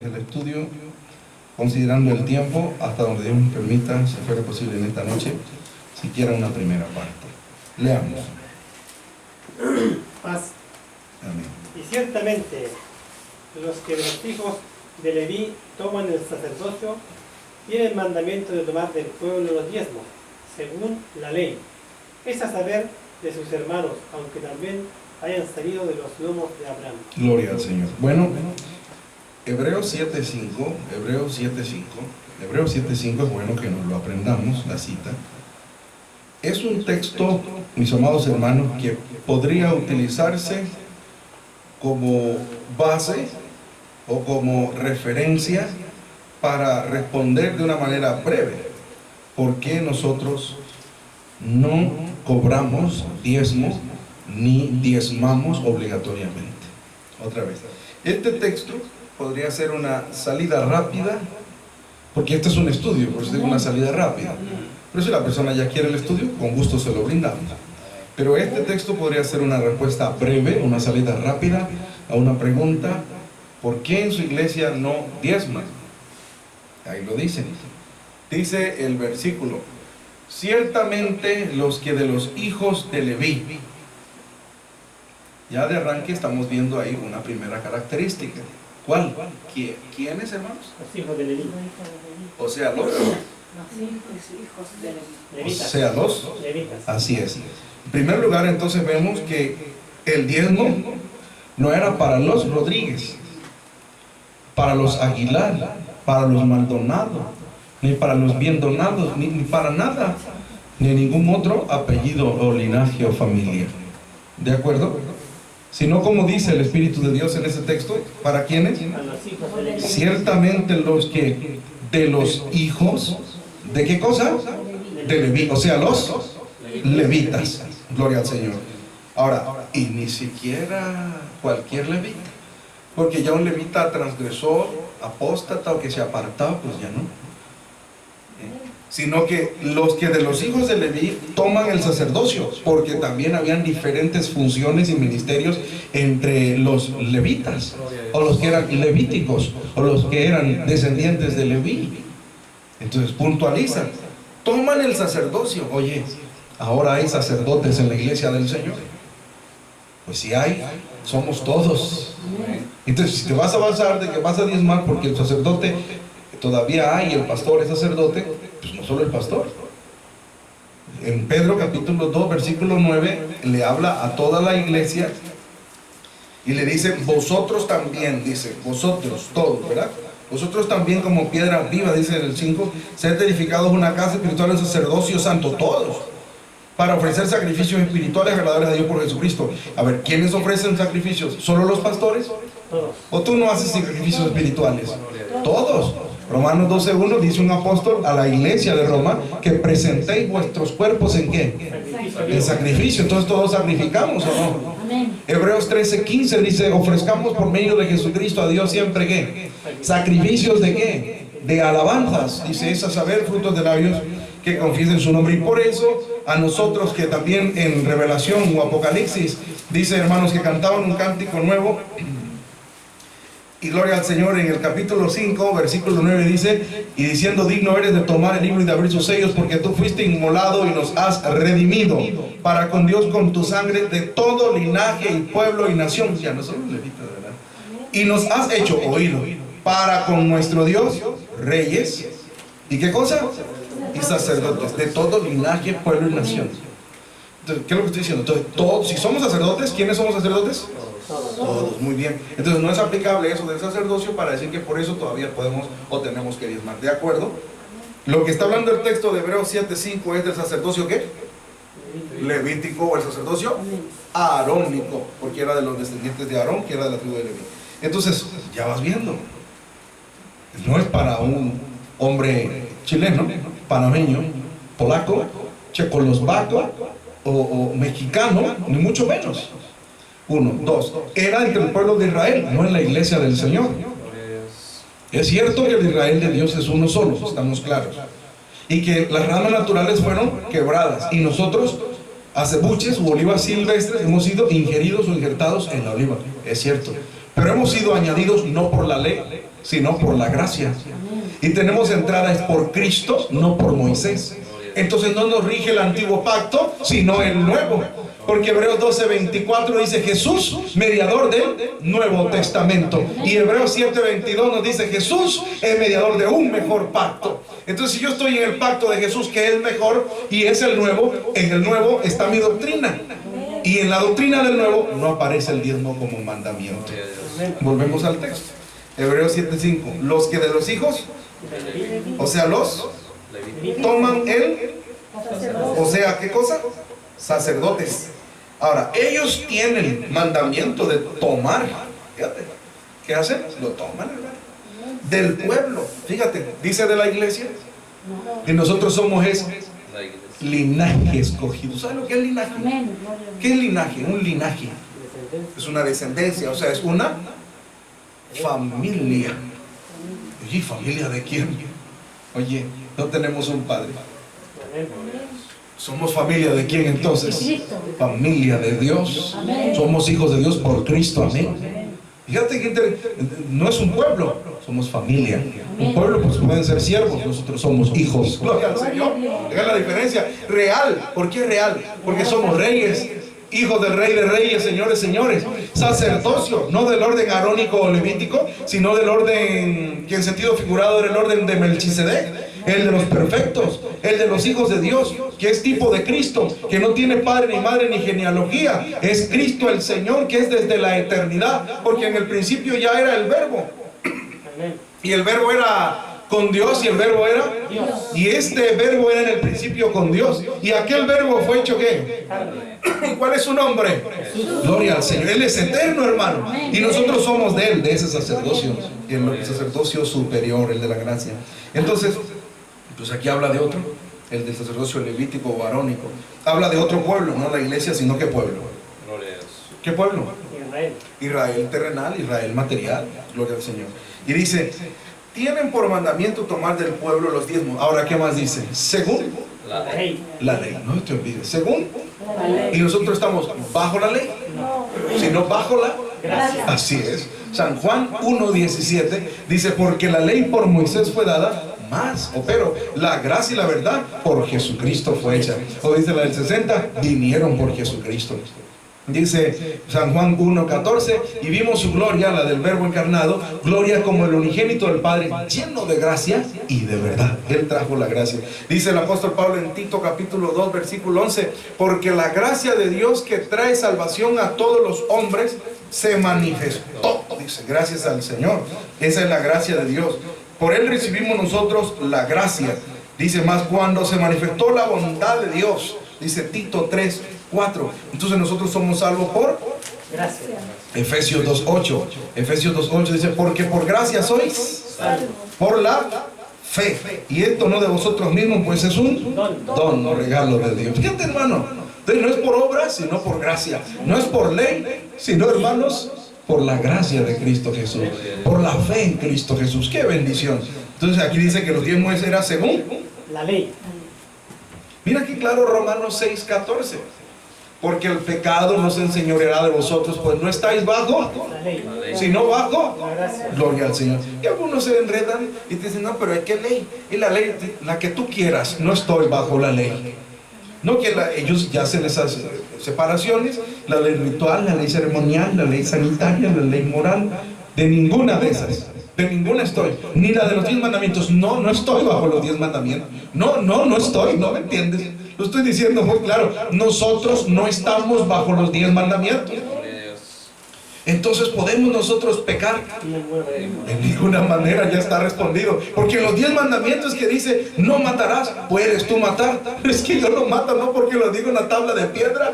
El estudio, considerando el tiempo, hasta donde Dios nos permita, si fuera posible en esta noche, siquiera una primera parte. Leamos. Paz. Amén. Y ciertamente, los que de los hijos de Leví toman el sacerdocio, tienen mandamiento de tomar del pueblo los diezmos, según la ley. Es a saber, de sus hermanos, aunque también hayan salido de los lomos de Abraham. Gloria al Señor. Bueno, Hebreos 7.5, Hebreos 7.5 es bueno que nos lo aprendamos, la cita. Es un texto, mis amados hermanos, que podría utilizarse como base o como referencia para responder de una manera breve por qué nosotros no cobramos diezmo ni diezmamos obligatoriamente. Otra vez, este texto podría ser una salida rápida, porque este es un estudio, por eso digo una salida rápida. Pero si la persona ya quiere el estudio, con gusto se lo brindamos. Pero este texto podría ser una respuesta breve, una salida rápida a una pregunta: ¿por qué en su iglesia no diezman? Ahí lo dice. Dice el versículo: ciertamente los que de los hijos de Leví. Ya de arranque estamos viendo ahí una primera característica. ¿Cuál? ¿Quiénes, hermanos? Los hijos de Leví. O sea, los Levitas. O sea, los Levitas. Así es. En primer lugar, entonces vemos que el diezmo no era para los Rodríguez, para los Aguilar, para los Maldonado, ni para los bien donados, ni para nada, ni ningún otro apellido o linaje o familia. ¿De acuerdo? Sino, como dice el Espíritu de Dios en ese texto, ¿para quiénes? A los hijos de Leví. Ciertamente los que de los hijos, ¿de qué cosa? De Leví, o sea, los levitas. Gloria al Señor. Ahora, y ni siquiera cualquier levita, porque ya un levita transgresor, apóstata o que se apartaba, pues ya no. Sino que los que de los hijos de Leví toman el sacerdocio, porque también habían diferentes funciones y ministerios entre los levitas, o los que eran levíticos, o los que eran descendientes de Leví. Entonces puntualizan, toman el sacerdocio. Oye, ahora hay sacerdotes en la iglesia del Señor. Pues si hay, somos todos. Entonces, si te vas a basar de que vas a diezmar porque el sacerdote todavía hay, el pastor es sacerdote, pues no solo el pastor. En Pedro capítulo 2 versículo 9 le habla a toda la iglesia y le dice: vosotros también, dice, vosotros todos, ¿verdad? Vosotros también, como piedra viva, dice el 5, sed edificados una casa espiritual de sacerdocio santo, todos, para ofrecer sacrificios espirituales agradables a Dios por Jesucristo. A ver, ¿quiénes ofrecen sacrificios? ¿Solo los pastores? Todos. ¿O tú no haces sacrificios espirituales? Todos. Romanos 12:1 dice un apóstol a la iglesia de Roma que presentéis vuestros cuerpos ¿en qué? En sacrificio. Entonces todos sacrificamos, ¿o no? Hebreos 13:15 dice: ofrezcamos por medio de Jesucristo a Dios siempre ¿qué? Sacrificios de ¿qué? De alabanzas. Dice: es a saber, frutos de labios que confiesen su nombre. Y por eso a nosotros, que también en Revelación o Apocalipsis dice, hermanos, que cantaban un cántico nuevo, y gloria al Señor, en el capítulo 5 versículo 9 dice: y diciendo, digno eres de tomar el libro y de abrir sus sellos, porque tú fuiste inmolado y nos has redimido para con Dios con tu sangre de todo linaje y pueblo y nación. Ya no somos levitas, ¿verdad? Y nos has hecho oído para con nuestro Dios reyes. ¿Y qué cosa? Y sacerdotes de todo linaje, pueblo y nación. Entonces, ¿qué es lo que estoy diciendo? Entonces, todos, si somos sacerdotes, ¿quiénes somos sacerdotes? Todos, muy bien. Entonces no es aplicable eso del sacerdocio para decir que por eso todavía podemos o tenemos que diezmar. ¿De acuerdo? Lo que está hablando el texto de Hebreos 7:5 es del sacerdocio ¿qué? Levítico, o el sacerdocio arónico, porque era de los descendientes de Aarón, que era de la tribu de Leví. Entonces, ya vas viendo, no es para un hombre chileno, panameño, polaco, checoslovaco o mexicano, ni mucho menos. 1, 2, era entre el pueblo de Israel, no en la iglesia del Señor. Es cierto que el Israel de Dios es uno solo, estamos claros, y que las ramas naturales fueron quebradas, y nosotros, acebuches u olivas silvestres, hemos sido ingeridos o injertados en la oliva. Es cierto, pero hemos sido añadidos no por la ley, sino por la gracia. Y tenemos entrada es por Cristo, no por Moisés. Entonces no nos rige el antiguo pacto, sino el nuevo. Porque Hebreos 12:24 dice Jesús, mediador del Nuevo Testamento. Y Hebreos 7:22 nos dice Jesús es mediador de un mejor pacto. Entonces si yo estoy en el pacto de Jesús, que es mejor y es el nuevo, en el nuevo está mi doctrina. Y en la doctrina del nuevo no aparece el diezmo como mandamiento. Volvemos al texto. Hebreos 7:5. Los que de los hijos, o sea, los toman el, o sea, ¿qué cosa? Sacerdotes. Ahora, ellos tienen mandamiento de tomar. Fíjate, ¿qué hacen? Lo toman, hermano. Del pueblo. Fíjate, dice de la iglesia. Y nosotros somos ese linaje escogido. ¿Sabes lo que es linaje? ¿Qué es linaje? Un linaje es una descendencia, o sea, es una familia. Oye, ¿familia de quién? Oye, no tenemos un padre. ¿Somos familia de quién entonces? Familia de Dios. Somos hijos de Dios por Cristo, amén. Fíjate que no es un pueblo, somos familia. Un pueblo pues pueden ser siervos, nosotros somos hijos. Gloria al Señor. Vean la diferencia. Real, ¿por qué real? Porque somos reyes, hijos del Rey de Reyes, señores, señores. Sacerdocio, no del orden arónico o levítico, sino del orden que en sentido figurado era el orden de Melquisedec. El de los perfectos, el de los hijos de Dios, que es tipo de Cristo, que no tiene padre ni madre ni genealogía. Es Cristo el Señor, que es desde la eternidad, porque en el principio ya era el verbo. Y el verbo era con Dios y el verbo era Dios. Y este verbo era en el principio con Dios. Y aquel verbo fue hecho ¿qué? ¿Cuál es su nombre? Jesús. Gloria al Señor. Él es eterno, hermano. Y nosotros somos de Él, de ese sacerdocio. Y el sacerdocio superior, el de la gracia. Entonces, pues aquí habla de otro, el del sacerdocio levítico o arónico. Habla de otro pueblo, no la iglesia, sino ¿qué pueblo? ¿Qué pueblo? Israel. Israel terrenal, Israel material. Gloria al Señor. Y dice, tienen por mandamiento tomar del pueblo los diezmos. Ahora, ¿qué más dice? Según la ley. La ley, no te olvides. Según la ley. Y nosotros estamos bajo la ley, sino bajo la gracia. Así es. San Juan 1:17 dice, porque la ley por Moisés fue dada, más, pero la gracia y la verdad por Jesucristo fue hecha. O dice la del 60, vinieron por Jesucristo. Dice San Juan 1:14, y vimos su gloria, la del verbo encarnado, gloria como el unigénito del Padre, lleno de gracia y de verdad. Él trajo la gracia. Dice el apóstol Pablo en Tito capítulo 2 versículo 11, porque la gracia de Dios que trae salvación a todos los hombres se manifestó. Dice, gracias al Señor. Esa es la gracia de Dios. Por Él recibimos nosotros la gracia. Dice más, cuando se manifestó la bondad de Dios. Dice Tito 3:4. Entonces nosotros somos salvos por gracia. Efesios 2:8. Efesios 2:8 dice, porque por gracia sois por la fe. Y esto no de vosotros mismos, pues es un don o regalo de Dios. Fíjate, hermano. Entonces no es por obras, sino por gracia. No es por ley, sino, hermanos, por la gracia de Cristo Jesús, por la fe en Cristo Jesús. ¡Qué bendición! Entonces aquí dice que los diezmos era según la ley. Mira aquí claro Romanos 6:14. Porque el pecado no se enseñoreará de vosotros, pues no estáis bajo la ley, sino bajo la gracia. Gloria al Señor. Y algunos se enredan y te dicen, no, pero hay que ley. Y la ley, la que tú quieras, no estoy bajo la ley. No que ellos ya hacen esas separaciones, la ley ritual, la ley ceremonial, la ley sanitaria, la ley moral, de ninguna de esas, de ninguna estoy, ni la de los 10 mandamientos, no estoy bajo los 10 mandamientos, no estoy, no me entiendes, lo estoy diciendo muy claro, nosotros no estamos bajo los 10 mandamientos. Entonces podemos nosotros pecar de ninguna manera, ya está respondido, porque los 10 mandamientos que dice no matarás, puedes tú matar. Es que yo no mato no porque lo digo en la tabla de piedra,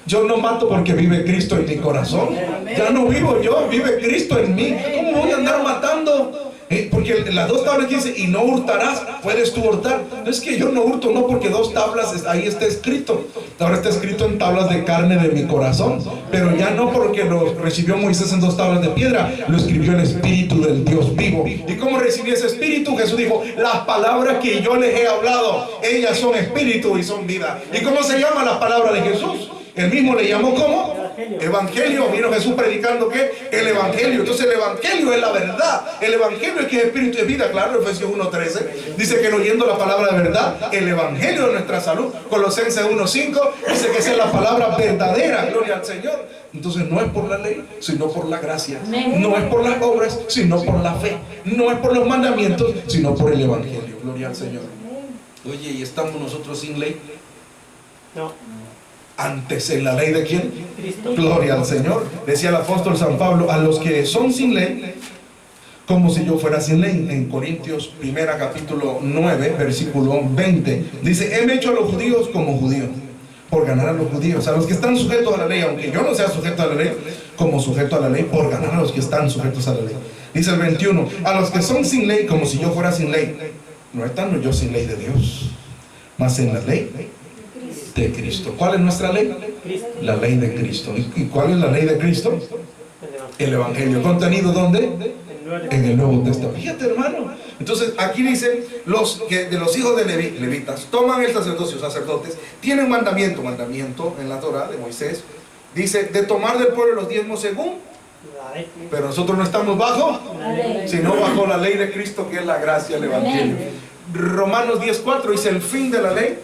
yo no mato porque vive Cristo en mi corazón. Ya no vivo yo, vive Cristo en mí. ¿Cómo voy a andar matando? Porque las 2 tablas que dice y no hurtarás, puedes tú hurtar. No es que yo no hurto, no porque 2 tablas ahí está escrito. Ahora está escrito en tablas de carne de mi corazón, pero ya no porque lo recibió Moisés en 2 tablas de piedra, lo escribió el Espíritu del Dios vivo. ¿Y cómo recibió ese Espíritu? Jesús dijo, las palabras que yo les he hablado, ellas son Espíritu y son vida. ¿Y cómo se llama la palabra de Jesús? Él mismo le llamó ¿cómo? Evangelio. Vino Jesús predicando ¿qué? El Evangelio. Entonces el Evangelio es la verdad. El Evangelio es que es espíritu y vida. Claro, Efesios 1:13 dice que oyendo la palabra de verdad, el Evangelio de nuestra salud. Colosenses 1:5 dice que esa es la palabra verdadera. Gloria al Señor. Entonces no es por la ley, sino por la gracia. No es por las obras, sino por la fe. No es por los mandamientos, sino por el Evangelio. Gloria al Señor. Oye, ¿y estamos nosotros sin ley? No. Antes en la ley de quién? Cristo. Gloria al Señor. Decía el apóstol San Pablo, a los que son sin ley, como si yo fuera sin ley. En Corintios 1 capítulo 9 versículo 20 dice, he hecho a los judíos como judíos, por ganar a los judíos, a los que están sujetos a la ley, aunque yo no sea sujeto a la ley, como sujeto a la ley, por ganar a los que están sujetos a la ley. Dice el 21, a los que son sin ley, como si yo fuera sin ley. No estando yo sin ley de Dios, mas en la ley de Cristo. ¿Cuál es nuestra ley? Cristo. La ley de Cristo. ¿Y cuál es la ley de Cristo? El Evangelio. ¿Contenido dónde? En el Nuevo Testamento. Fíjate, hermano. Entonces aquí dice los que de los hijos de levitas toman el sacerdocio, sacerdotes, tienen mandamiento en la Torah de Moisés. Dice de tomar del pueblo los diezmos según. Pero nosotros no estamos bajo, sino bajo la ley de Cristo, que es la gracia del Evangelio. Romanos 10:4 dice el fin de la ley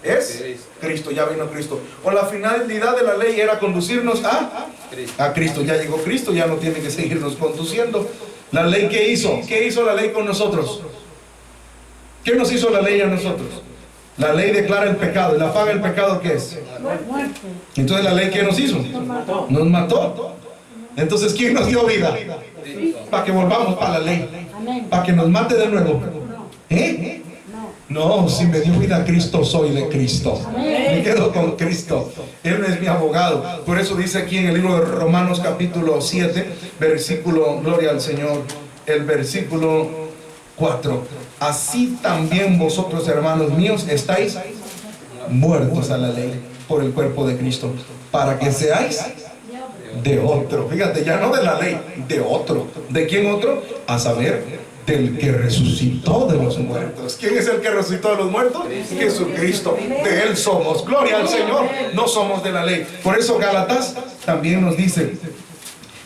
es Cristo, ya vino Cristo. O la finalidad de la ley era conducirnos a Cristo. Ya llegó Cristo, ya no tiene que seguirnos conduciendo. La ley, ¿qué hizo? ¿Qué hizo la ley con nosotros? ¿Qué nos hizo la ley a nosotros? La ley declara el pecado. ¿Y la paga del pecado qué es? Entonces la ley, ¿qué nos hizo? Nos mató. Entonces, ¿quién nos dio vida? Para que volvamos para la ley. Para que nos mate de nuevo. ¿Eh? No, si me dio vida Cristo, soy de Cristo. Me quedo con Cristo. Él es mi abogado. Por eso dice aquí en el libro de Romanos capítulo 7, versículo, gloria al Señor, el versículo 4. Así también vosotros, hermanos míos, estáis muertos a la ley por el cuerpo de Cristo, para que seáis de otro. Fíjate, ya no de la ley, de otro. ¿De quién otro? A saber, del que resucitó de los muertos. ¿Quién es el que resucitó de los muertos? Jesucristo. De Él somos. Gloria al Señor. No somos de la ley. Por eso Gálatas también nos dice,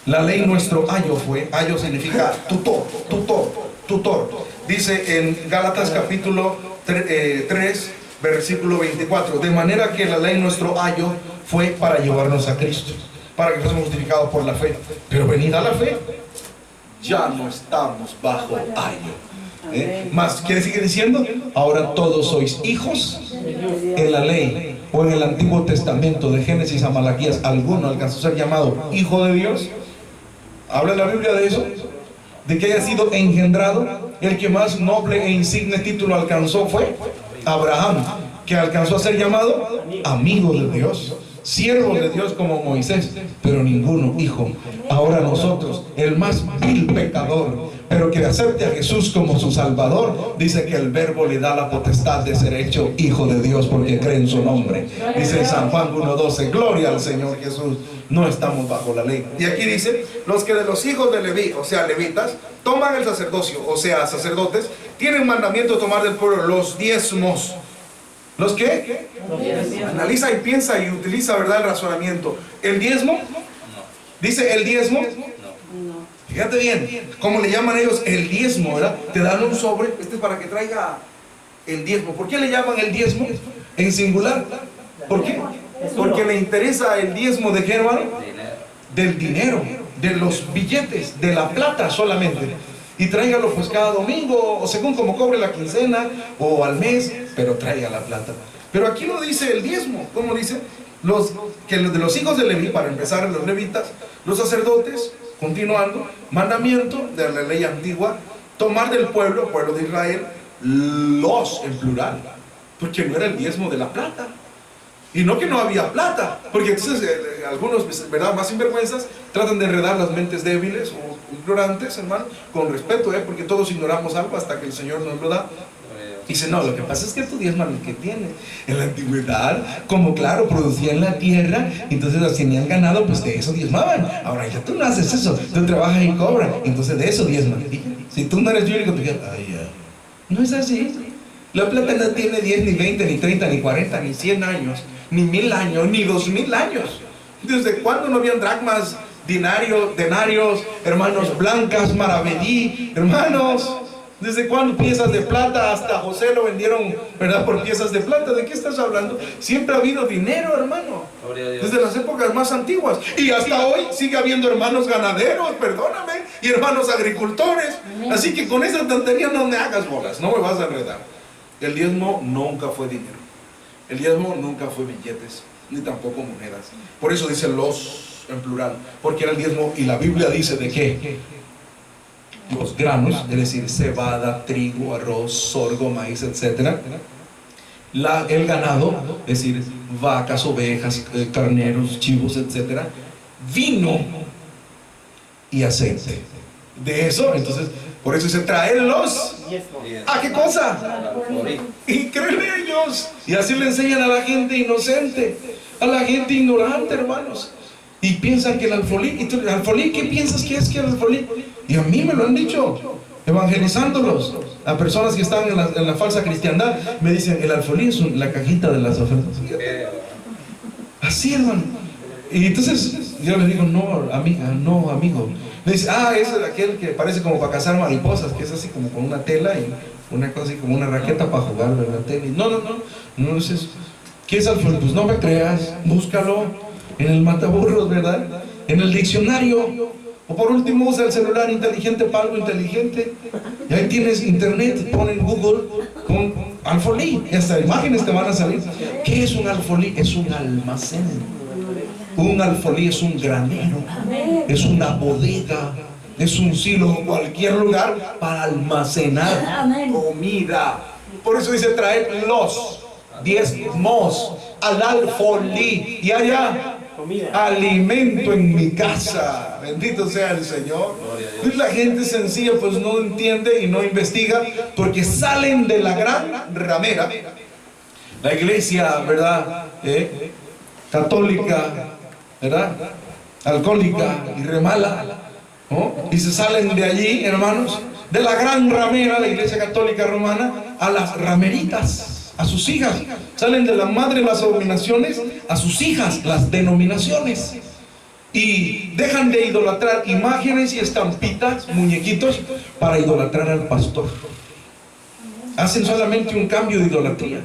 la ley nuestro ayo fue. Ayo significa tutor. Dice en Gálatas capítulo 3, versículo 24, de manera que la ley nuestro ayo fue para llevarnos a Cristo, para que fuésemos justificados por la fe. Pero venida la fe, ya no estamos bajo ayo. Más, ¿quiere seguir diciendo? Ahora todos sois hijos. En la ley o en el Antiguo Testamento, de Génesis a Malaquías, ¿alguno alcanzó a ser llamado hijo de Dios? ¿Habla la Biblia de eso? De que haya sido engendrado. El que más noble e insigne título alcanzó fue Abraham, que alcanzó a ser llamado amigo de Dios, siervo de Dios como Moisés, pero ninguno hijo. Ahora nosotros, el más vil pecador, pero que acepte a Jesús como su Salvador, dice que el Verbo le da la potestad de ser hecho hijo de Dios porque cree en su nombre. Dice en San Juan 1:12, gloria al Señor Jesús. No estamos bajo la ley. Y aquí dice, los que de los hijos de Leví, o sea, levitas, toman el sacerdocio, o sea, sacerdotes, tienen mandamiento de tomar del pueblo los diezmos. ¿Los qué? Analiza y piensa y utiliza, ¿verdad?, el razonamiento. ¿El diezmo? Dice el diezmo. Fíjate bien, ¿cómo le llaman ellos? El diezmo, ¿verdad? Te dan un sobre, este es para que traiga el diezmo. ¿Por qué le llaman el diezmo en singular? ¿Por qué? Porque le interesa el diezmo de qué, hermano? Del dinero, de los billetes, de la plata solamente. Y tráigalo pues cada domingo, o según como cobre la quincena, o al mes, pero traiga la plata. Pero aquí no dice el diezmo, ¿cómo dice? Que de los hijos de Leví, para empezar, los levitas, los sacerdotes, continuando, mandamiento de la ley antigua, tomar del pueblo de Israel, los en plural, porque no era el diezmo de la plata. Y no que no había plata, porque entonces algunos, ¿verdad?, más sinvergüenzas tratan de enredar las mentes débiles o ignorantes, hermano, con respeto, porque todos ignoramos algo hasta que el Señor nos lo da. Dice, no, lo que pasa es que tú diezmas lo que tiene. En la antigüedad, como claro, producían la tierra, entonces los tenían ganado, pues de eso diezmaban. Ahora ya tú no haces eso, tú trabajas y cobras, entonces de eso diezman. Si tú no eres bíblico, tú dices, ay, ya. No es así. La plata no tiene 10, ni 20, ni 30, ni 40, ni 100 años, ni 1000 años, ni 2000 años. ¿Desde cuándo no habían dracmas, denarios, hermanos, blancas, maravedí, hermanos? ¿Desde cuándo piezas de plata? Hasta José lo vendieron, ¿verdad? Por piezas de plata. ¿De qué estás hablando? Siempre ha habido dinero, hermano. Desde las épocas más antiguas. Y hasta hoy sigue habiendo hermanos ganaderos, perdóname, y hermanos agricultores. Así que con esa tontería no me hagas bolas, no me vas a enredar. El diezmo nunca fue dinero. El diezmo nunca fue billetes, ni tampoco monedas. Por eso dice los en plural, porque era el diezmo, y la Biblia dice de qué. Los granos, es decir, cebada, trigo, arroz, sorgo, maíz, etc. El ganado, es decir, vacas, ovejas, carneros, chivos, etc. Vino y aceite. De eso, entonces, por eso se traen los... ¿A qué cosa? Y creen ellos. Y así le enseñan a la gente inocente, a la gente ignorante, hermanos. Y piensan que el alfolí, ¿y tú, el alfolí qué piensas que es que el alfolí? Y a mí me lo han dicho, evangelizándolos a personas que están en la falsa cristiandad. Me dicen, el alfolí es la cajita de las ofertas. Así, hermano. Y entonces yo les digo, no, amiga, no, amigo. Me dice, ese es aquel que parece como para cazar mariposas, que es así como con una tela y una cosa así como una raqueta para jugar, ¿verdad? Tenis. No es eso. ¿Qué es alfolí? Pues no me creas, búscalo en el mataburros, ¿verdad? En el diccionario. O por último usa el celular inteligente para algo inteligente. Y ahí tienes internet, pon en Google con alfolí y hasta imágenes te van a salir. ¿Qué es un alfolí? Es un almacén. Un alfolí es un granero, es una bodega, es un silo o cualquier lugar para almacenar comida. Por eso dice traer los diezmos al alfolí y allá alimento en mi casa. Bendito sea el Señor. Y la gente sencilla pues no entiende y no investiga, porque salen de la gran ramera, la iglesia, ¿verdad? Católica, ¿verdad? Alcohólica y remala, ¿no? Y se salen de allí, hermanos, de la gran ramera, la iglesia católica romana, a las rameritas, a sus hijas. Salen de la madre las denominaciones a sus hijas, las denominaciones. Y dejan de idolatrar imágenes y estampitas, muñequitos, para idolatrar al pastor. Hacen solamente un cambio de idolatría.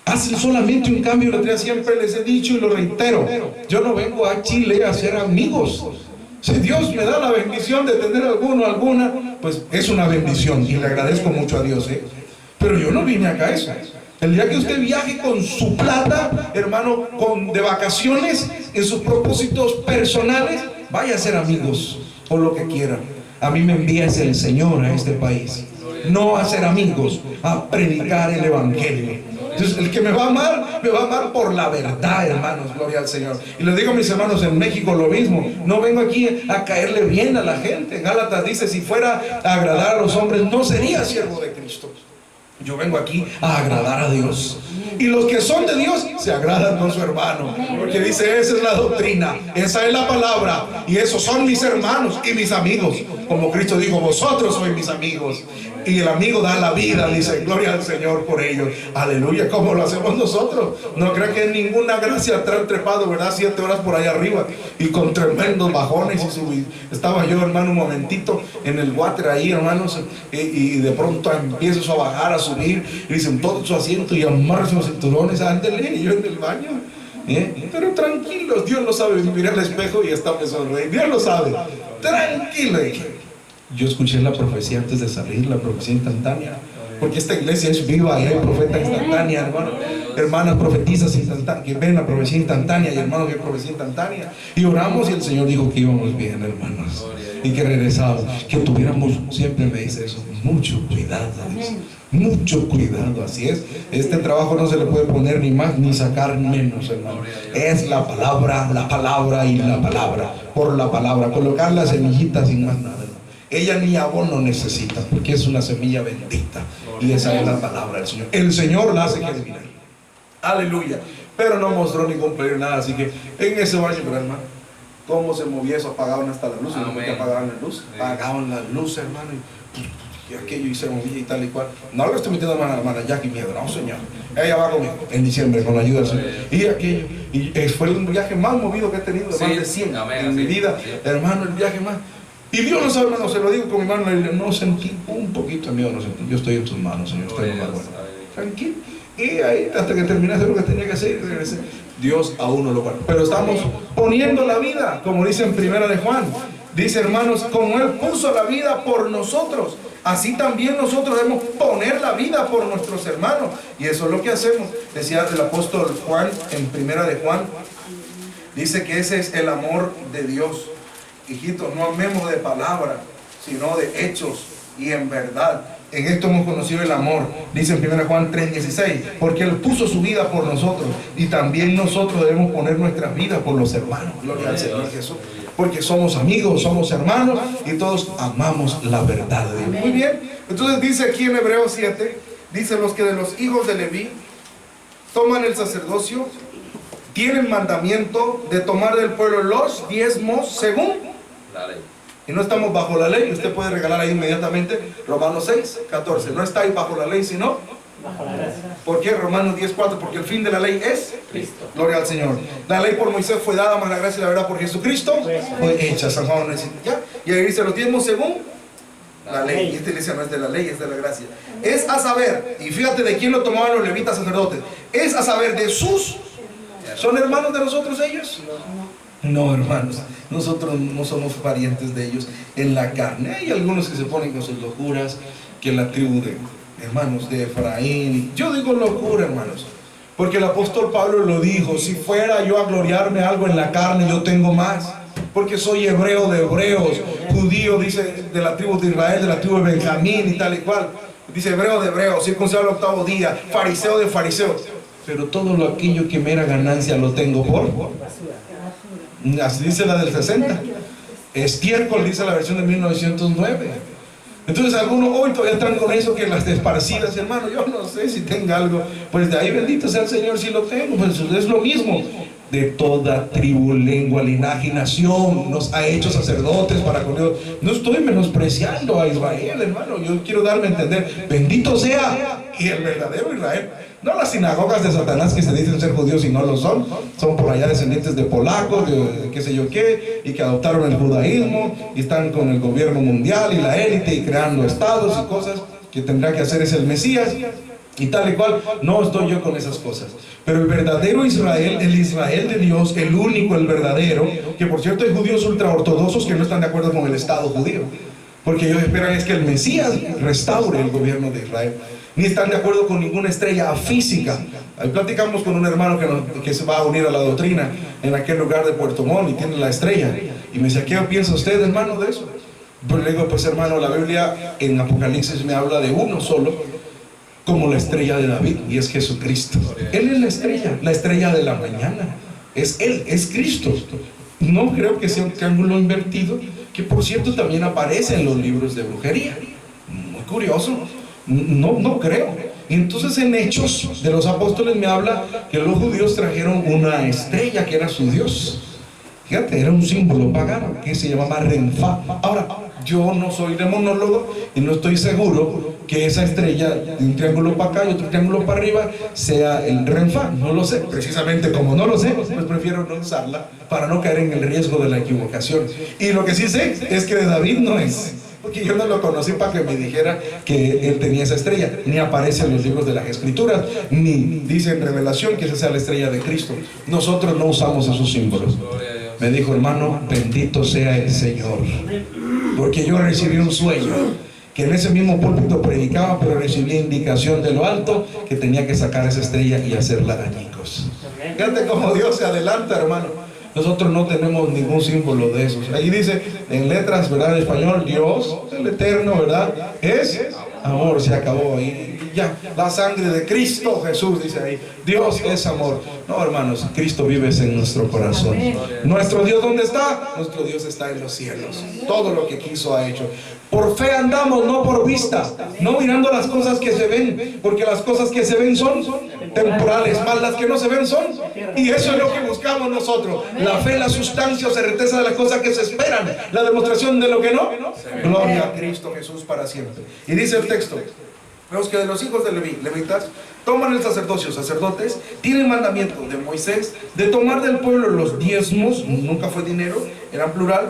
Hacen solamente un cambio de idolatría. Siempre les he dicho y lo reitero, yo no vengo a Chile a ser amigos. Si Dios me da la bendición de tener alguna, pues es una bendición y le agradezco mucho a Dios, pero yo no vine acá a eso. El día que usted viaje con su plata, hermano, de vacaciones, en sus propósitos personales, vaya a ser amigos o lo que quiera. A mí me envía el Señor a este país, no a ser amigos, a predicar el evangelio. Entonces el que me va a amar por la verdad, hermanos, gloria al Señor. Y les digo a mis hermanos en México lo mismo, no vengo aquí a caerle bien a la gente. Gálatas dice, si fuera a agradar a los hombres, no sería siervo de Cristo. Yo vengo aquí a agradar a Dios. Y los que son de Dios se agradan con su hermano, porque dice, esa es la doctrina, esa es la palabra, y esos son mis hermanos y mis amigos. Como Cristo dijo, vosotros sois mis amigos. Y el amigo da la vida, dice, gloria al Señor por ellos. Aleluya, como lo hacemos nosotros. No creo que ninguna gracia estar trepado, ¿verdad? 7 horas por allá arriba y con tremendos bajones y subir. Estaba yo, hermano, un momentito en el water ahí, hermanos, y de pronto empiezo a bajar, a subir, y dicen todo su asiento y amarse los cinturones, ándele, y yo en el baño. Pero tranquilos, Dios lo sabe. Miré al espejo y está me sonreí. Dios lo sabe. Tranquilo. Yo escuché la profecía antes de salir, la profecía instantánea, porque esta iglesia es viva y hay profeta instantánea, hermano. Hermanas profetizas instantáneas que ven la profecía instantánea y hermanos que profecía instantánea. Y oramos y el Señor dijo que íbamos bien, hermanos, y que regresábamos, que tuviéramos, siempre me dice eso, mucho cuidado, dice, mucho cuidado. Así es, este trabajo no se le puede poner ni más ni sacar menos, hermano. Es la palabra y la palabra, por la palabra, colocar las semillitas sin más nada. Ella ni abono necesita, porque es una semilla bendita, y esa es la palabra del Señor. El Señor la hace germinar, aleluya. Pero no mostró ningún peligro, nada. Así que en ese baño, pero hermano, cómo se movía eso, apagaban hasta la luz. ¿No? Porque apagaban la luz, apagaban la luz, hermano, y aquello y se movía y tal y cual. No lo estoy metiendo a la hermana Jackie miedo, no señor. Ella va conmigo en diciembre con la ayuda del Señor. Y aquello, y fue el viaje más movido que he tenido, más de 100 en mi vida, hermano, el viaje más. Y Dios no sabe, hermano, se lo digo con mi mano, no sentí un poquito de miedo, no sentí. Yo estoy en tus manos, Señor, estoy en bueno. Tranquilo. Y ahí, hasta que terminé de hacer lo que tenía que hacer, regresé. Dios aún no lo guarda. Pero estamos poniendo la vida, como dice en Primera de Juan. Dice, hermanos, como Él puso la vida por nosotros, así también nosotros debemos poner la vida por nuestros hermanos. Y eso es lo que hacemos. Decía el apóstol Juan en Primera de Juan. Dice que ese es el amor de Dios. Hijitos, no amemos de palabra, sino de hechos y en verdad. En esto hemos conocido el amor, dice en 1 Juan 3:16, porque Él puso su vida por nosotros y también nosotros debemos poner nuestras vidas por los hermanos. Gloria al Señor Jesús. Porque somos amigos, somos hermanos y todos amamos la verdad de Dios. Muy bien, entonces dice aquí en Hebreos 7, dice los que de los hijos de Leví toman el sacerdocio, tienen mandamiento de tomar del pueblo los diezmos según la ley. Y no estamos bajo la ley. Usted puede regalar ahí inmediatamente Romanos 6:14. No estáis bajo la ley, sino bajo la gracia. ¿por qué? Romanos 10:4. Porque el fin de la ley es Cristo. Gloria al Señor. La ley por Moisés fue dada, mas la gracia y la verdad por Jesucristo fue hecha. San Juan ¿ya? Y ahí dice los diezmos según la ley. Y esta iglesia no es de la ley, es de la gracia. Es a saber, y fíjate de quién lo tomaban los levitas sacerdotes. Es a saber de sus. ¿Son hermanos de nosotros ellos? No, hermanos, nosotros no somos parientes de ellos en la carne. Hay algunos que se ponen con sus locuras, que la tribu de hermanos de Efraín. Yo digo locura, hermanos, porque el apóstol Pablo lo dijo: si fuera yo a gloriarme algo en la carne, yo tengo más, porque soy hebreo de hebreos, judío, dice, de la tribu de Israel, de la tribu de Benjamín y tal y cual. Dice hebreo de hebreos, circuncidado al octavo día, fariseo de fariseos. Pero todo lo aquello que me era ganancia lo tengo por así dice la del 60. Estiércol, dice la versión de 1909. Entonces algunos hoy todavía están con eso, que las esparcidas, hermano, yo no sé si tenga algo. Pues de ahí bendito sea el Señor si lo tengo. Pues es lo mismo. De toda tribu, lengua, linaje y nación nos ha hecho sacerdotes para con Dios. No estoy menospreciando a Israel, hermano. Yo quiero darme a entender, bendito sea y el verdadero Israel. No las sinagogas de Satanás que se dicen ser judíos y no lo son. Son por allá descendientes de polacos, de qué sé yo qué, y que adoptaron el judaísmo y están con el gobierno mundial y la élite y creando estados y cosas que tendrá que hacer es el Mesías y tal y cual. No estoy yo con esas cosas. Pero el verdadero Israel, el Israel de Dios, el único, el verdadero, que por cierto hay judíos ultraortodoxos que no están de acuerdo con el Estado judío, porque ellos esperan es que el Mesías restaure el gobierno de Israel. Ni están de acuerdo con ninguna estrella física. Ahí platicamos con un hermano que se va a unir a la doctrina en aquel lugar de Puerto Montt y tiene la estrella. Y me dice, ¿qué piensa usted, hermano, de eso? Pues le digo, pues hermano, la Biblia en Apocalipsis me habla de uno solo, como la estrella de David, y es Jesucristo. Él es la estrella de la mañana. Es Él, es Cristo. No creo que sea un triángulo invertido, que por cierto también aparece en los libros de brujería. Muy curioso. No creo. Y entonces en Hechos de los Apóstoles me habla que los judíos trajeron una estrella que era su Dios. Fíjate, era un símbolo pagano que se llamaba Renfa. Ahora, yo no soy demonólogo y no estoy seguro que esa estrella de un triángulo para acá y otro triángulo para arriba sea el Renfa. No lo sé. Precisamente como no lo sé, pues prefiero no usarla para no caer en el riesgo de la equivocación. Y lo que sí sé es que de David no es, porque yo no lo conocí para que me dijera que él tenía esa estrella. Ni aparece en los libros de las Escrituras, ni dice en Revelación que esa sea la estrella de Cristo. Nosotros no usamos esos símbolos. Me dijo, hermano, bendito sea el Señor, porque yo recibí un sueño que en ese mismo púlpito predicaba, pero recibí indicación de lo alto que tenía que sacar esa estrella y hacerla añicos. Fíjate cómo Dios se adelanta, hermano. Nosotros no tenemos ningún símbolo de esos. Ahí dice en letras, ¿verdad? En español, Dios, el eterno, ¿verdad? Es amor. Se acabó ahí. Ya, la sangre de Cristo Jesús, dice ahí. Dios es amor. No, hermanos, Cristo vive en nuestro corazón. ¿Nuestro Dios dónde está? Nuestro Dios está en los cielos. Todo lo que quiso ha hecho. Por fe andamos, no por vista. No mirando las cosas que se ven, porque las cosas que se ven son temporales, más las que no se ven son. Y eso es lo que buscamos nosotros. La fe, la sustancia o certeza de las cosas que se esperan, la demostración de lo que no. Gloria a Cristo Jesús para siempre. Y dice el texto: los que de los hijos de Leví, levitas, toman el sacerdocio, sacerdotes, tienen mandamiento de Moisés de tomar del pueblo los diezmos, nunca fue dinero, eran plural,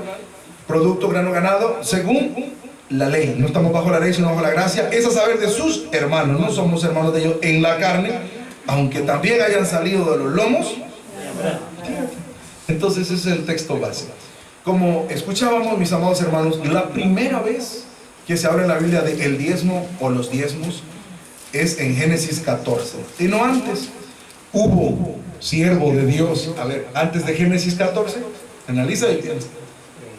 producto, grano, ganado, según la ley. No estamos bajo la ley, sino bajo la gracia. Es a saber de sus hermanos, no somos hermanos de ellos en la carne, aunque también hayan salido de los lomos. Entonces ese es el texto base. Como escuchábamos, mis amados hermanos, la primera vez que se habla en la Biblia de el diezmo o los diezmos es en Génesis 14, y no antes. Hubo siervo de Dios, a ver, antes de Génesis 14, analiza y piensa.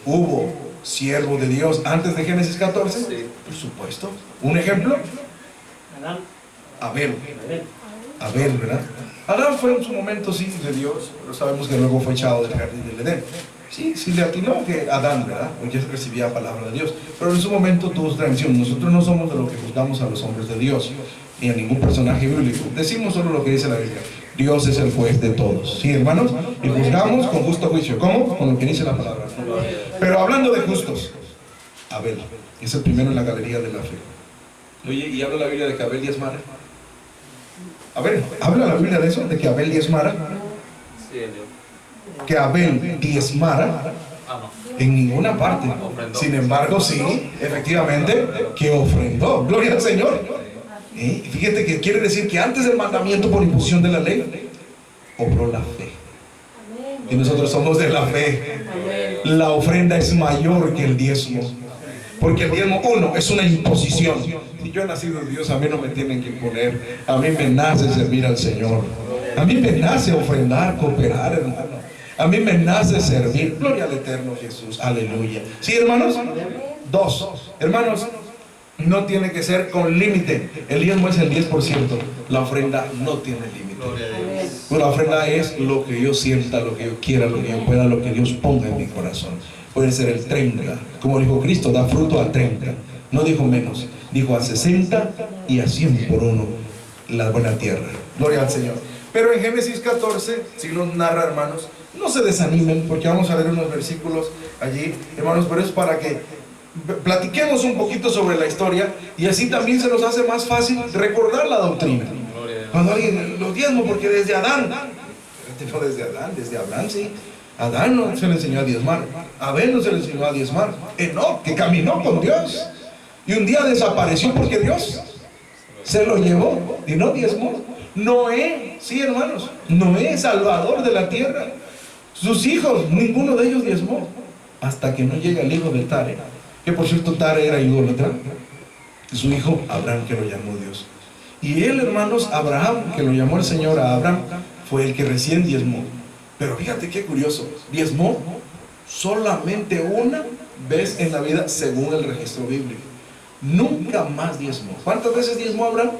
Hubo siervo de Dios antes de Génesis 14, sí. Por supuesto. Un ejemplo: Abel. Abel, ¿verdad? Adán fue en su momento sí de Dios, pero sabemos que luego fue echado del jardín del Edén. Sí, sí le atinó que Adán, ¿verdad? Porque recibía palabra de Dios, pero en su momento tuvo tradición. Nosotros no somos de los que juzgamos a los hombres de Dios, ni a ningún personaje bíblico. Decimos solo lo que dice la Biblia. Dios es el juez de todos, ¿sí, hermanos? Y juzgamos con justo juicio. ¿Cómo? Con lo que dice la palabra. Pero hablando de justos, Abel es el primero en la galería de la fe. Oye, ¿y habla la Biblia de que Abel diezmara? A ver, ¿habla la Biblia de eso? ¿De que Abel diezmara? Que Abel diezmara, en ninguna parte. Sin embargo, sí, efectivamente, que ofrendó. Gloria al Señor. Fíjate que quiere decir que antes del mandamiento por imposición de la ley, obró la fe. Y nosotros somos de la fe. La ofrenda es mayor que el diezmo, porque el diezmo, uno, es una imposición. Si yo he nacido de Dios, a mí no me tienen que imponer. A mí me nace servir al Señor. A mí me nace ofrendar, cooperar, hermano. A mí me nace servir. Gloria al eterno Jesús. Aleluya. ¿Sí, hermanos? Dos, hermanos, no tiene que ser con límite. El diezmo es el 10%. La ofrenda no tiene límite. La ofrenda es lo que yo sienta, lo que yo quiera, lo que yo pueda, lo que Dios ponga en mi corazón. Puede ser el 30. Como dijo Cristo, da fruto a 30. No dijo menos. Dijo a 60 y a 100 por uno. La buena tierra. Gloria al Señor. Pero en Génesis 14, si nos narra, hermanos, no se desanimen, porque vamos a leer unos versículos allí, hermanos, pero es para que platiquemos un poquito sobre la historia, y así también se nos hace más fácil recordar la doctrina. Cuando alguien, los diezmos, porque desde Adán, no desde Adán, desde Abraham, sí. Adán no se le enseñó a diezmar, Abel no se le enseñó a diezmar, Enoc, que caminó con Dios, y un día desapareció porque Dios se lo llevó y no diezmó. Noé, sí, hermanos, Noé, salvador de la tierra, sus hijos, ninguno de ellos diezmó, hasta que no llega el hijo de Tare, que por cierto Tare era idólatra, su hijo Abraham, que lo llamó Dios. Y él, hermanos, Abraham, que lo llamó el Señor a Abraham, fue el que recién diezmó. Pero fíjate qué curioso, diezmó solamente una vez en la vida según el registro bíblico. Nunca más diezmó. ¿Cuántas veces diezmó Abraham?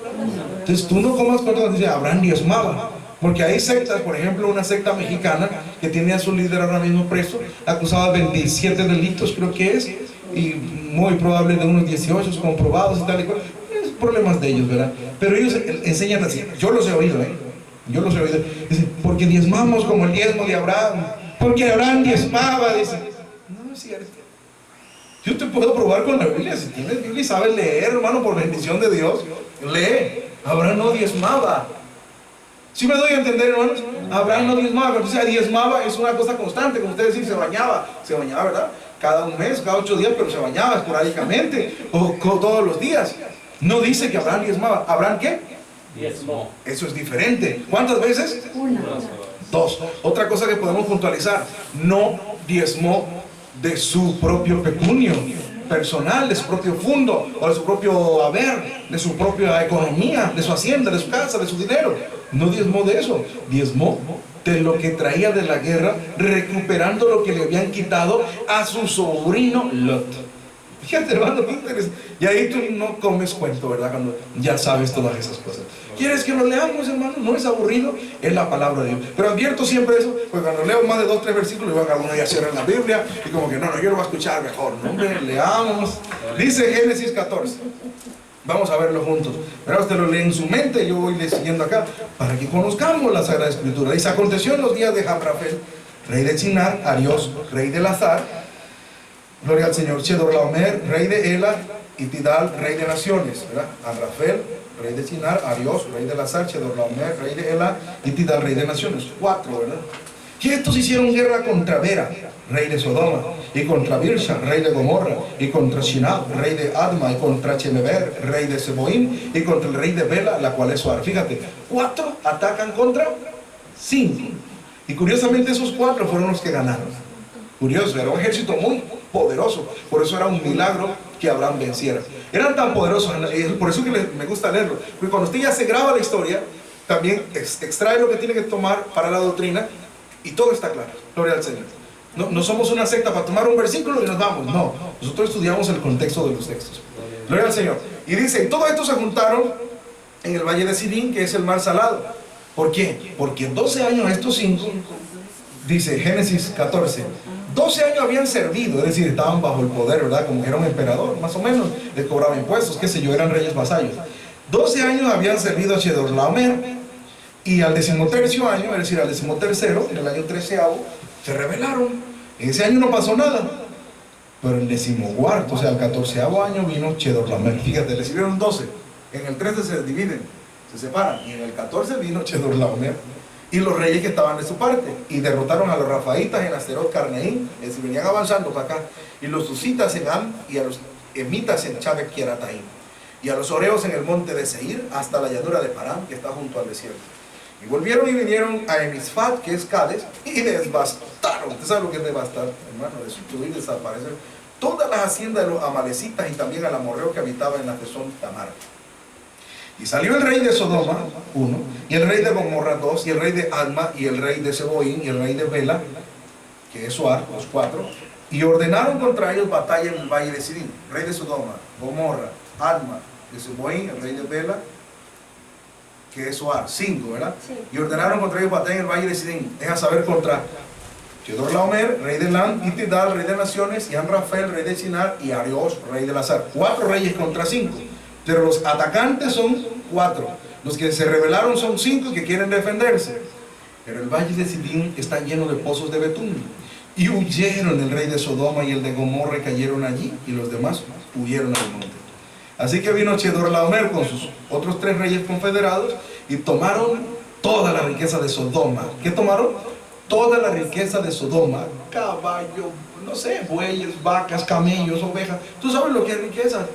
Entonces tú no comas cuántas veces Abraham diezmaba. Porque hay sectas, por ejemplo, una secta mexicana que tiene a su líder ahora mismo preso, acusado de 27 delitos, creo que es, y muy probable de unos 18 comprobados y tal y cual. Es problemas de ellos, ¿verdad? Pero ellos enseñan así. Yo los he oído, yo los he oído. Dicen, porque diezmamos como el diezmo de Abraham. Porque Abraham diezmaba, dice. No es cierto. Yo te puedo probar con la Biblia. Si tienes Biblia y sabes leer, hermano, por bendición de Dios, lee. Abraham no diezmaba. ¿Sí me doy a entender, hermanos? Abraham no diezmaba. Pero, o sea, diezmaba es una cosa constante. Como ustedes dicen, se bañaba, ¿verdad? Cada un mes, cada 8 días, pero se bañaba esporádicamente o todos los días. No dice que Abraham diezmaba. ¿Abraham qué? Diezmó. Eso es diferente. ¿Cuántas veces? Una. 2. Otra cosa que podemos puntualizar: no diezmó de su propio pecunio personal, de su propio fondo, o de su propio haber, de su propia economía, de su hacienda, de su casa, de su dinero. No diezmó de eso. Diezmó de lo que traía de la guerra, recuperando lo que le habían quitado a su sobrino Lot. Fíjate, hermano, qué interesante. Y ahí tú no comes cuento, ¿verdad? Cuando ya sabes todas esas cosas. ¿Quieres que lo leamos, hermano? No es aburrido, es la palabra de Dios. Pero advierto siempre eso, porque cuando leo más de 2 o 3 versículos, y algunos ya cierran la Biblia, y como que no, yo lo voy a escuchar mejor. No, hombre, leamos. Dice Génesis 14. Vamos a verlo juntos. Pero usted lo lee en su mente, yo voy siguiendo acá, para que conozcamos la Sagrada Escritura. Dice, aconteció en los días de Amrafel, rey de Shinar, Ariós, rey de Lazar, gloria al Señor, Chedorlaomer, rey de Ela, y Tidal, rey de naciones, ¿verdad? Amrafel, rey de Shinar, Ariós, rey de Lazar, Chedorlaomer, rey de Ela, y Tidal, rey de naciones. 4, ¿verdad? Y estos hicieron guerra contra Bera, rey de Sodoma, y contra Birsha, rey de Gomorra, y contra Shinab, rey de Adma, y contra Chemeber, rey de Seboim, y contra el rey de Bela, la cual es Suar. Fíjate, 4 atacan contra 5. Y curiosamente esos 4 fueron los que ganaron. Curioso, era un ejército muy poderoso. Por eso era un milagro que Abraham venciera. Eran tan poderosos, por eso que me gusta leerlo. Porque cuando usted ya se graba la historia, también extrae lo que tiene que tomar para la doctrina, y todo está claro. Gloria al Señor. No somos una secta para tomar un versículo y nos vamos. No, nosotros estudiamos el contexto de los textos. Gloria al Señor. Y dice, todo esto se juntaron en el valle de Sidín, que es el mar salado. ¿Por qué? Porque 12 años estos 5, dice Génesis 14, 12 años habían servido, es decir, estaban bajo el poder, ¿verdad? Como que era un emperador, más o menos, les cobraba impuestos, qué sé yo, eran reyes vasallos. 12 años habían servido a Chedorlaomer, y al 13º año, es decir, al 13º, en el año 13º, se rebelaron. En ese año no pasó nada. Pero en el 14º, o sea, el 14º año vino Chedorlaomer. Fíjate, le sirvieron 12. En el 13 se dividen, se separan. Y en el 14 vino Chedorlaomer y los reyes que estaban de su parte. Y derrotaron a los rafaitas en Asterot Carneín. Es decir, venían avanzando para acá. Y los susitas en Am y a los emitas en Chavek Kierataim. Y a los oreos en el monte de Seir hasta la llanura de Parán, que está junto al desierto. Y volvieron y vinieron a Emisfat, que es Cades, y devastaron. ¿Usted sabe lo que es devastar, hermano? Destruir, desaparecer todas las haciendas de los amalecitas y también al amorreo que habitaba en la Tesón Tamar. Y salió el rey de Sodoma, 1, y el rey de Gomorra, 2, y el rey de Adma, y el rey de Seboín, y el rey de Bela, que es Suar, los 4, y ordenaron contra ellos batalla en el valle de Sidín. Rey de Sodoma, Gomorra, Adma, de Seboín, el rey de Bela, que es Suar, 5, ¿verdad? Sí. Y ordenaron contra ellos batalla en el valle de Sidín, es a saber contra Chedorlaomer, rey de Lan, y Tidal, rey de naciones, y Amrafel, rey de Shinar, y Ariós, rey de Lazar. 4 reyes contra 5, pero los atacantes son 4, los que se rebelaron son 5 que quieren defenderse. Pero el valle de Sidín está lleno de pozos de betún, y huyeron el rey de Sodoma y el de Gomorra y cayeron allí, y los demás huyeron al monte. Así que vino Chedorlaomer con sus otros 3 reyes confederados y tomaron toda la riqueza de Sodoma. ¿Qué tomaron? Toda la riqueza de Sodoma. Caballo, no sé, bueyes, vacas, camellos, ovejas. Tú sabes lo que es riqueza.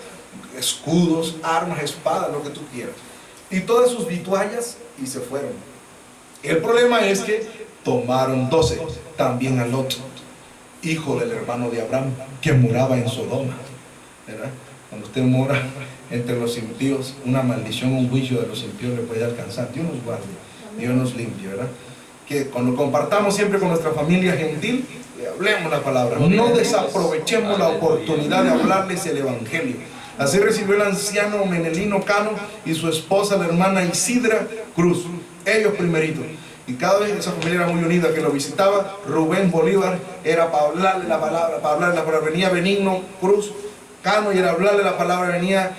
Escudos, armas, espadas, lo que tú quieras. Y todas sus vituallas y se fueron. El problema es que tomaron 12. También a Lot, hijo del hermano de Abraham, que moraba en Sodoma. ¿Verdad? Cuando usted mora entre los impíos, una maldición, un juicio de los impíos le puede alcanzar. Dios nos guarde, Dios nos limpie, ¿verdad? Que cuando compartamos siempre con nuestra familia gentil, hablemos la palabra. No desaprovechemos la oportunidad de hablarles el evangelio. Así recibió el anciano Menelino Cano y su esposa, la hermana Isidra Cruz. Ellos primeritos. Y cada vez esa familia era muy unida, que lo visitaba Rubén Bolívar, era para hablarle la palabra, venía Benigno Cruz Cano y era hablarle la palabra, venía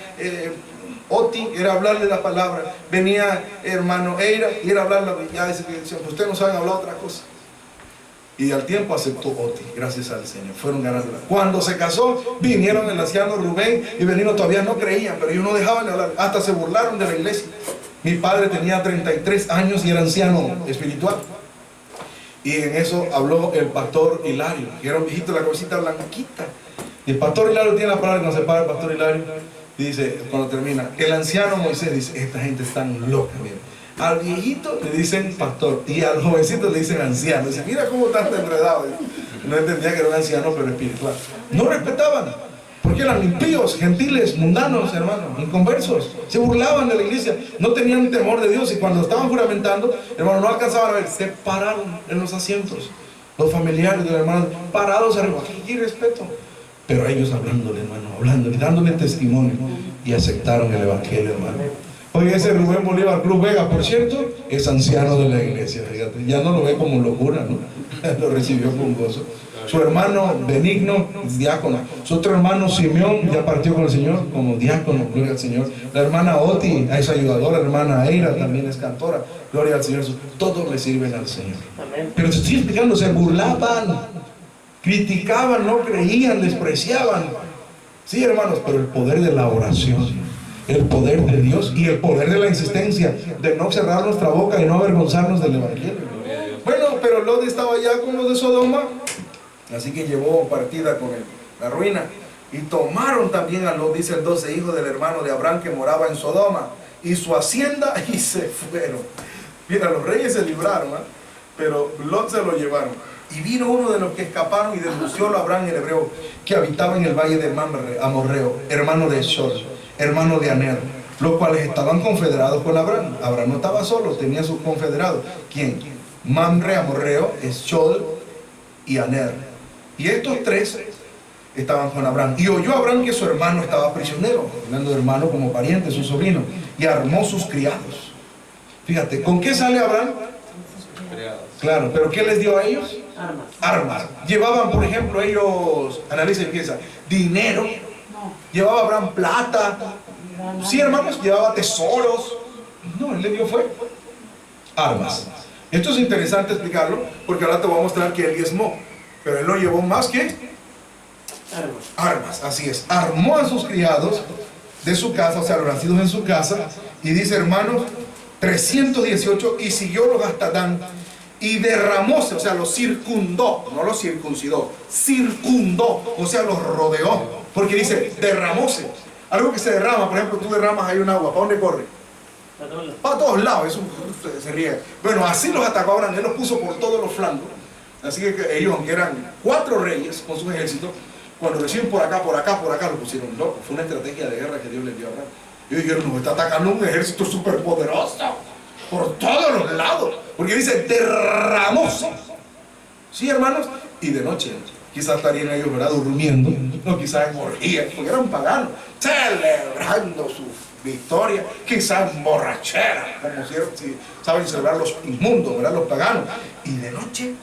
Oti, era hablarle la palabra, venía hermano Eira y era hablarle, ya decía, pues ustedes no saben hablar otra cosa. Y al tiempo aceptó Oti, gracias al Señor, fueron ganando. Cuando se casó, vinieron el anciano Rubén y Benigno, todavía no creían, pero ellos no dejaban de hablar, hasta se burlaron de la iglesia. Mi padre tenía 33 años y era anciano espiritual. Y en eso habló el pastor Hilario, que era un viejito de la cabecita blanquita. Y el pastor Hilario tiene la palabra, cuando se para el pastor Hilario, y dice, cuando termina, el anciano Moisés dice, esta gente es tan loca, mira. Al viejito le dicen pastor, y al jovencito le dicen anciano. Dice, mira cómo están enredados. No entendía que era un anciano, pero espiritual. No respetaban, porque eran impíos, gentiles, mundanos, hermano, inconversos. Se burlaban de la iglesia, no tenían temor de Dios. Y cuando estaban juramentando, hermano, no alcanzaban a ver, se pararon en los asientos. Los familiares de los hermanos, parados arriba, ¿qué respeto? Pero ellos hablándole, hermano, hablándole, dándole testimonio, y aceptaron el evangelio, hermano. Oye, ese Rubén Bolívar Cruz Vega, por cierto, es anciano de la iglesia, fíjate, ya no lo ve como locura, ¿no? Lo recibió con gozo. Su hermano Benigno, diácono. Su otro hermano Simeón ya partió con el Señor como diácono, gloria al Señor. La hermana Oti es ayudadora, la hermana Eira también es cantora, gloria al Señor. Todos le sirven al Señor. Amén. Pero te estoy explicando, se burlaban, criticaban, no creían, despreciaban. Sí, hermanos, pero el poder de la oración, el poder de Dios y el poder de la insistencia, de no cerrar nuestra boca y no avergonzarnos del Evangelio. Bueno, pero Lot estaba ya con los de Sodoma, así que llevó partida con la ruina. Y tomaron también a Lot, dice el 12, hijo del hermano de Abraham que moraba en Sodoma, y su hacienda, y se fueron. Mira, los reyes se libraron, ¿eh? Pero Lot se lo llevaron. Y vino uno de los que escaparon y denunció a Abraham, el hebreo, que habitaba en el valle de Mamre, amorreo, hermano de Eshol, hermano de Aner, los cuales estaban confederados con Abraham. Abraham no estaba solo, tenía sus confederados. ¿Quién? Mamre, amorreo, Eshol y Aner. Y estos tres estaban con Abraham. Y oyó Abraham que su hermano estaba prisionero, hablando de hermano como pariente, su sobrino, y armó sus criados. Fíjate, ¿con qué sale Abraham? Claro, pero ¿qué les dio a ellos? Armas. Armas. Llevaban, por ejemplo, ellos, analiza y piensa, dinero. Llevaba Abraham plata. Sí, hermanos, llevaba tesoros. No, él le dio fue armas. Esto es interesante explicarlo, porque ahora te voy a mostrar que él diezmó, pero él no llevó más que Armas. armas, así es. Armó a sus criados de su casa, o sea, los nacidos en su casa, y dice, hermanos, 318, y siguiólos hasta Dan, y derramóse, o sea, los circundó, no los circuncidó, circundó, o sea, los rodeó, porque dice, derramóse. Algo que se derrama, por ejemplo, tú derramas ahí un agua, ¿para dónde corre? Para todos lados, eso se riega. Bueno, así los atacó Abraham, él los puso por todos los flancos. Así que ellos, aunque eran 4 reyes con sus ejércitos, cuando reciben por acá, lo pusieron locos. Fue una estrategia de guerra que Dios les dio a Abraham. Y dijeron, nos está atacando un ejército súper poderoso por todos los lados, porque dice, derramóse. Sí, hermanos, y de noche, quizás estarían ellos, ¿verdad?, durmiendo, o quizás en orgías, porque eran paganos, celebrando su victoria, quizás en borrachera, como si saben celebrar los inmundos, ¿verdad?, los paganos. Y de noche,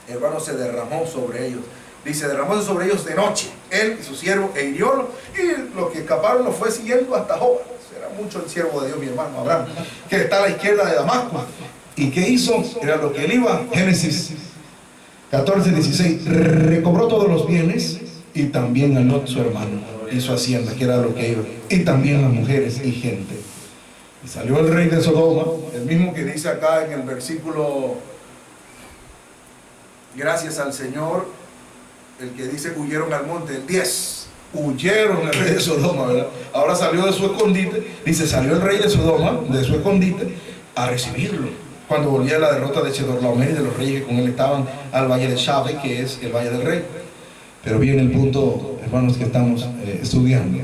hermano, se derramó sobre ellos. Dice, derramóse sobre ellos de noche, él y su siervo, e hiriólos, y los que escaparon los fue siguiendo hasta Joba. Era mucho el siervo de Dios, mi hermano Abraham, que está a la izquierda de Damasco. ¿Y qué hizo? Era lo que él iba. Génesis 14, 16. Recobró todos los bienes y también a Lot, su hermano, y su hacienda, que era lo que iba, y también las mujeres y gente. Y salió el rey de Sodoma, el mismo que dice acá en el versículo, gracias al Señor, el que dice huyeron al monte, el 10. Huyeron el rey de Sodoma, ¿verdad? Ahora salió de su escondite, dice, salió el rey de Sodoma, de su escondite, a recibirlo. Cuando volvía la derrota de Chedorlaomer y de los reyes que con él estaban al valle de Shabe, que es el valle del rey. Pero viene el punto, hermanos, que estamos estudiando.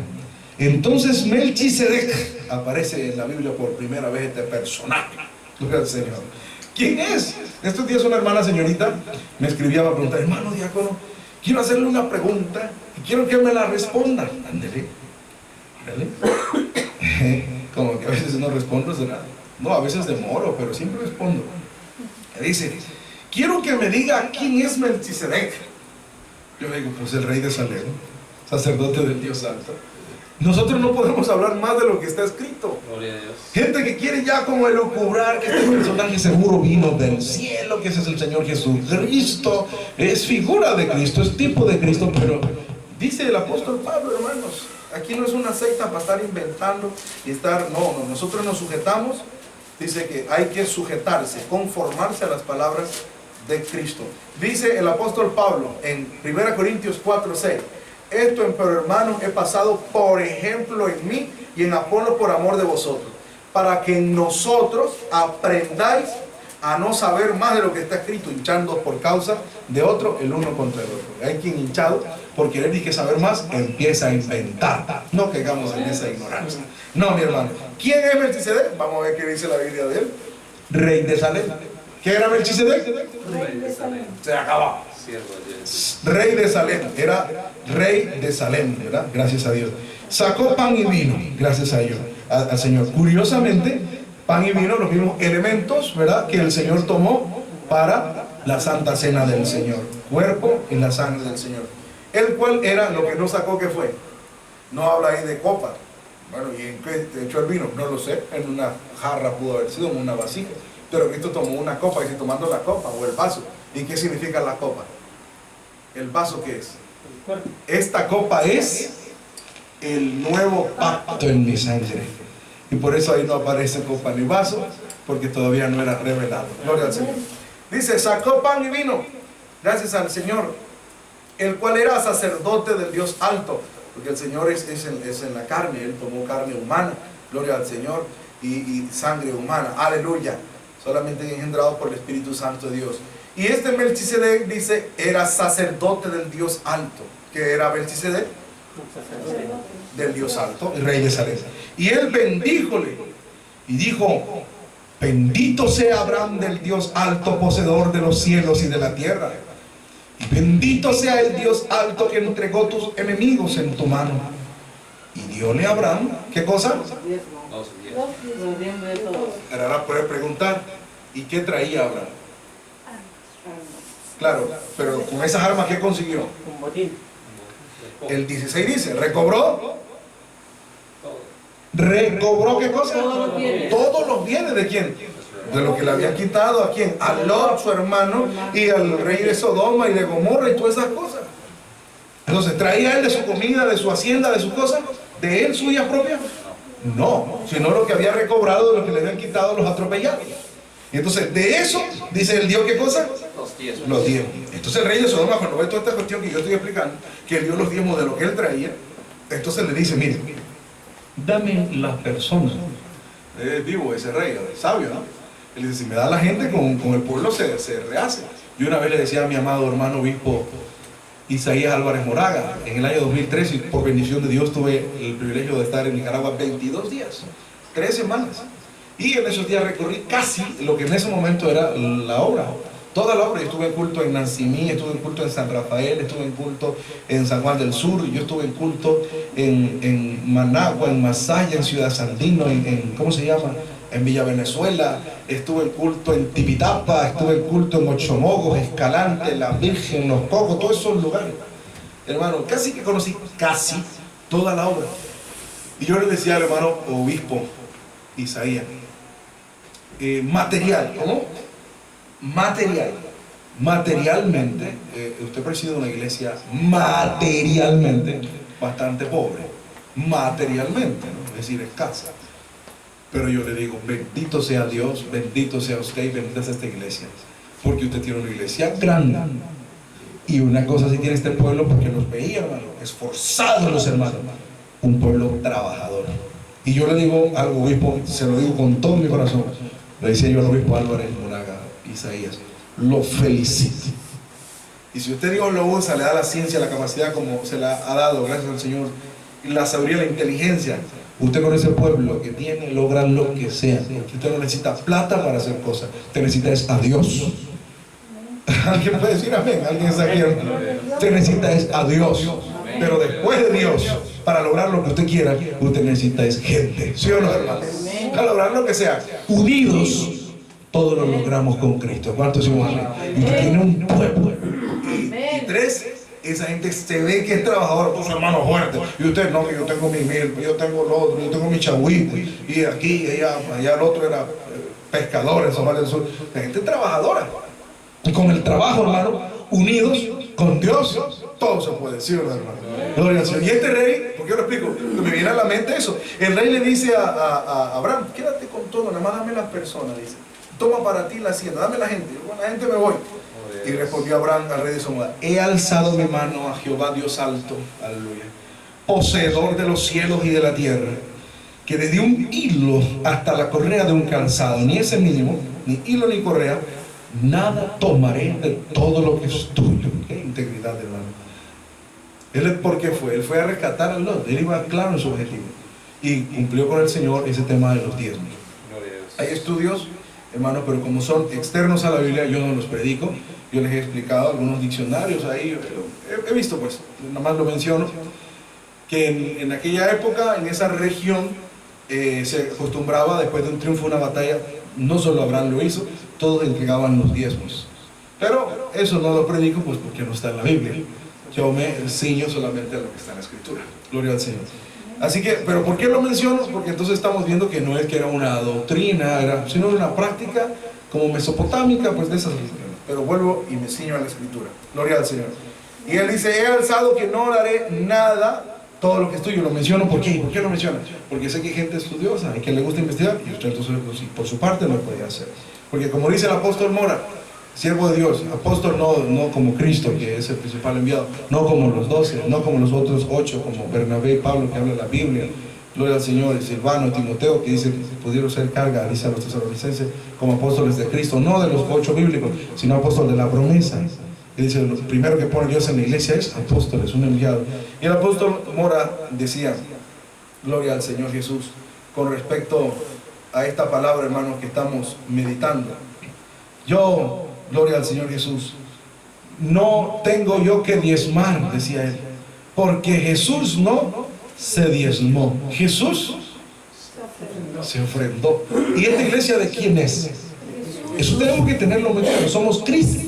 Entonces Melquisedec aparece en la Biblia por primera vez este personaje. Gloria al Señor. ¿Quién es? Estos días una hermana señorita me escribía para preguntar, hermano diácono, quiero hacerle una pregunta y quiero que me la responda. Ándele. Como que a veces no respondo, ¿verdad? No, a veces demoro, pero siempre respondo. Me dice, quiero que me diga quién es Melquisedec. Yo le digo, pues el rey de Salem, sacerdote del Dios Santo. Nosotros no podemos hablar más de lo que está escrito. Gloria a Dios. Gente que quiere ya como elucubrar que este personaje seguro vino del cielo, que ese es el Señor Jesucristo, es figura de Cristo, es tipo de Cristo, pero dice el apóstol Pablo, hermanos, aquí no es una secta para estar inventando y estar, no, nosotros nos sujetamos, dice que hay que sujetarse, conformarse a las palabras de Cristo. Dice el apóstol Pablo en 1 Corintios 4:6, esto, pero hermanos, he pasado por ejemplo en mí y en Apolo por amor de vosotros, para que nosotros aprendáis a no saber más de lo que está escrito, hinchando por causa de otro el uno contra el otro. Hay quien hinchado por querer y que saber más empieza a inventar. No caigamos en esa ignorancia. No, mi hermano. ¿Quién es Melquisedec? Vamos a ver qué dice la Biblia de él. Rey de Salem. ¿Qué era Melquisedec? Rey de Salem. Se acabó. Siervo de Dios. Rey de Salem, era rey de Salem, ¿verdad? Gracias a Dios. Sacó pan y vino, gracias a Dios, al Señor. Curiosamente, pan y vino, los mismos elementos, ¿verdad?, que el Señor tomó para la Santa Cena del Señor. cuerpo y la sangre del Señor. El cual era lo que no sacó, que fue. No habla ahí de copa. Bueno, ¿y en qué echó el vino? No lo sé. En una jarra pudo haber sido, en una vasija. Pero Cristo tomó una copa, y dice, tomando la copa o el vaso. ¿Y qué significa la copa? ¿El vaso qué es? El cuerpo. Esta copa es el nuevo pacto en mi sangre. Y por eso ahí no aparece copa ni vaso, porque todavía no era revelado. Gloria al Señor. Dice, sacó pan y vino, gracias al Señor, el cual era sacerdote del Dios alto, porque el Señor es en la carne. Él tomó carne humana, gloria al Señor, y sangre humana, aleluya, solamente engendrado por el Espíritu Santo de Dios. Y este Melquisedec, dice, era sacerdote del Dios alto. ¿Qué era Melquisedec? Un sacerdote. Del Dios alto, el rey de Salem. Y él bendíjole y dijo, bendito sea Abraham del Dios alto, poseedor de los cielos y de la tierra. Y bendito sea el Dios alto que entregó tus enemigos en tu mano. Y diole a Abraham, ¿qué cosa? 12, 10. Ahora puede preguntar, ¿y qué traía Abraham? Claro, pero con esas armas, ¿qué consiguió? Un botín. El 16 dice, recobró. ¿Recobró qué cosa? Todos los bienes. Todos los bienes. ¿De quién? De lo que le habían quitado. ¿A quién? A Lot, su hermano, y al rey de Sodoma y de Gomorra y todas esas cosas. Entonces, ¿traía él de su comida, de su hacienda, de sus cosas? ¿De él suyas propias? No, sino lo que había recobrado de lo que le habían quitado los atropellados. Y entonces, de eso, dice el Dios, ¿qué cosa? Los 10. Los diezmos. Entonces el rey de Sodoma, cuando ve toda esta cuestión que yo estoy explicando, que él dio los diezmos de lo que él traía, entonces le dice, mire, dame las personas. Es vivo ese rey, es sabio, ¿no? Él dice, si me da la gente, con el pueblo se rehace. Yo una vez le decía a mi amado hermano obispo Isaías Álvarez Moraga, en el año 2013, y por bendición de Dios tuve el privilegio de estar en Nicaragua 22 días, 3 semanas. Y en esos días recorrí casi lo que en ese momento era la obra. Toda la obra. Yo estuve en culto en Nancimí, estuve en culto en San Rafael, estuve en culto en San Juan del Sur, yo estuve en culto en Managua, en Masaya, en Ciudad Sandino, ¿cómo se llama? En Villa Venezuela, estuve en culto en Tipitapa, estuve en culto en Mochomogos, Escalante, La Virgen, Los Cocos, todos esos lugares. Hermano, casi que conocí casi toda la obra. Y yo le decía al hermano obispo Isaías, material, ¿cómo? Materialmente, usted preside una iglesia materialmente bastante pobre, materialmente, ¿no? Es decir, escasa. Pero yo le digo, bendito sea Dios, bendito sea usted y bendita sea esta iglesia, porque usted tiene una iglesia grande. Y una cosa sí tiene este pueblo, porque los veía, hermano, esforzados los hermanos, un pueblo trabajador. Y yo le digo algo, obispo, se lo digo con todo mi corazón, le decía yo al obispo Álvarez Moraga, Isaías, lo felicito. Y si usted Dios lo usa, le da la ciencia, la capacidad como se la ha dado, gracias al Señor, y la sabiduría, la inteligencia, usted con ese pueblo que tiene, logra lo que sea, porque usted no necesita plata para hacer cosas, usted necesita es a Dios. ¿Alguien puede decir amén? ¿Alguien está aquí? Usted necesita es a Dios, pero después de Dios, para lograr lo que usted quiera, usted necesita es gente, ¿sí o no, hermano? Para lograr lo que sea, unidos, todos lo logramos con Cristo. ¿Cuántos somos amén? Y usted tiene un pueblo. Y 3, esa gente se ve que es trabajadora, con su hermano fuerte. Y usted no, que yo tengo mi milpa, yo tengo lo otro, yo tengo mi chagüito. Y aquí, allá el otro era pescador en Somalia del Sur. La gente trabajadora. Y con el trabajo, hermano, unidos con Dios, todo se puede decir, hermano. Gloria al Señor. Y este rey, ¿por qué lo explico? Porque me viene a la mente eso. El rey le dice a Abraham, quédate con todo, nada más dame las personas, dice. Toma para ti la hacienda, dame la gente. Con la gente me voy. Y respondió Abraham al rey de Sodoma, he alzado mi mano a Jehová Dios alto, aleluya, poseedor de los cielos y de la tierra, que desde un hilo hasta la correa de un calzado, ni ese mínimo, ni hilo ni correa, nada tomaré de todo lo que es tuyo. Qué integridad, hermano. Él, ¿por qué fue? Él fue a rescatar a Lot. Él iba claro en su objetivo y cumplió con el Señor ese tema de los diezmos. Hay estudios, hermanos, pero como son externos a la Biblia, yo no los predico. Yo les he explicado algunos diccionarios ahí, he visto, pues, nada más lo menciono, que en aquella época, en esa región, se acostumbraba, después de un triunfo, una batalla, no solo Abraham lo hizo, todos entregaban los diezmos. Pero eso no lo predico pues porque no está en la Biblia. Yo me ciño solamente a lo que está en la Escritura. Gloria al Señor. Así que, pero ¿por qué lo menciono? Porque entonces estamos viendo que no es que era una doctrina, sino una práctica como mesopotámica, pues de esas. Pero vuelvo y me ciño a la Escritura. Gloria al Señor. Y él dice, he alzado que no daré nada, todo lo que es tuyo. Lo menciono, ¿por qué? ¿Por qué lo menciona? Porque sé que hay gente estudiosa y que le gusta investigar, y usted entonces pues, por su parte lo podía hacer. Porque como dice el apóstol Mora, siervo de Dios, apóstol no como Cristo, que es el principal enviado, no como los 12, no como los otros 8, como Bernabé y Pablo, que habla la Biblia, gloria al Señor, y Silvano y Timoteo, que dice que pudieron ser carga, dice a los tesalonicenses, como apóstoles de Cristo, no de los 8 bíblicos, sino apóstoles de la promesa. Y dice, lo primero que pone Dios en la iglesia es apóstoles, un enviado. Y el apóstol Mora decía, gloria al Señor Jesús, con respecto a esta palabra, hermanos, que estamos meditando. Yo, gloria al Señor Jesús, no tengo yo que diezmar, decía él, porque Jesús no se diezmó, Jesús se ofrendó. ¿Y esta iglesia de quién es? Eso tenemos que tenerlo muy claro. Somos cristianos,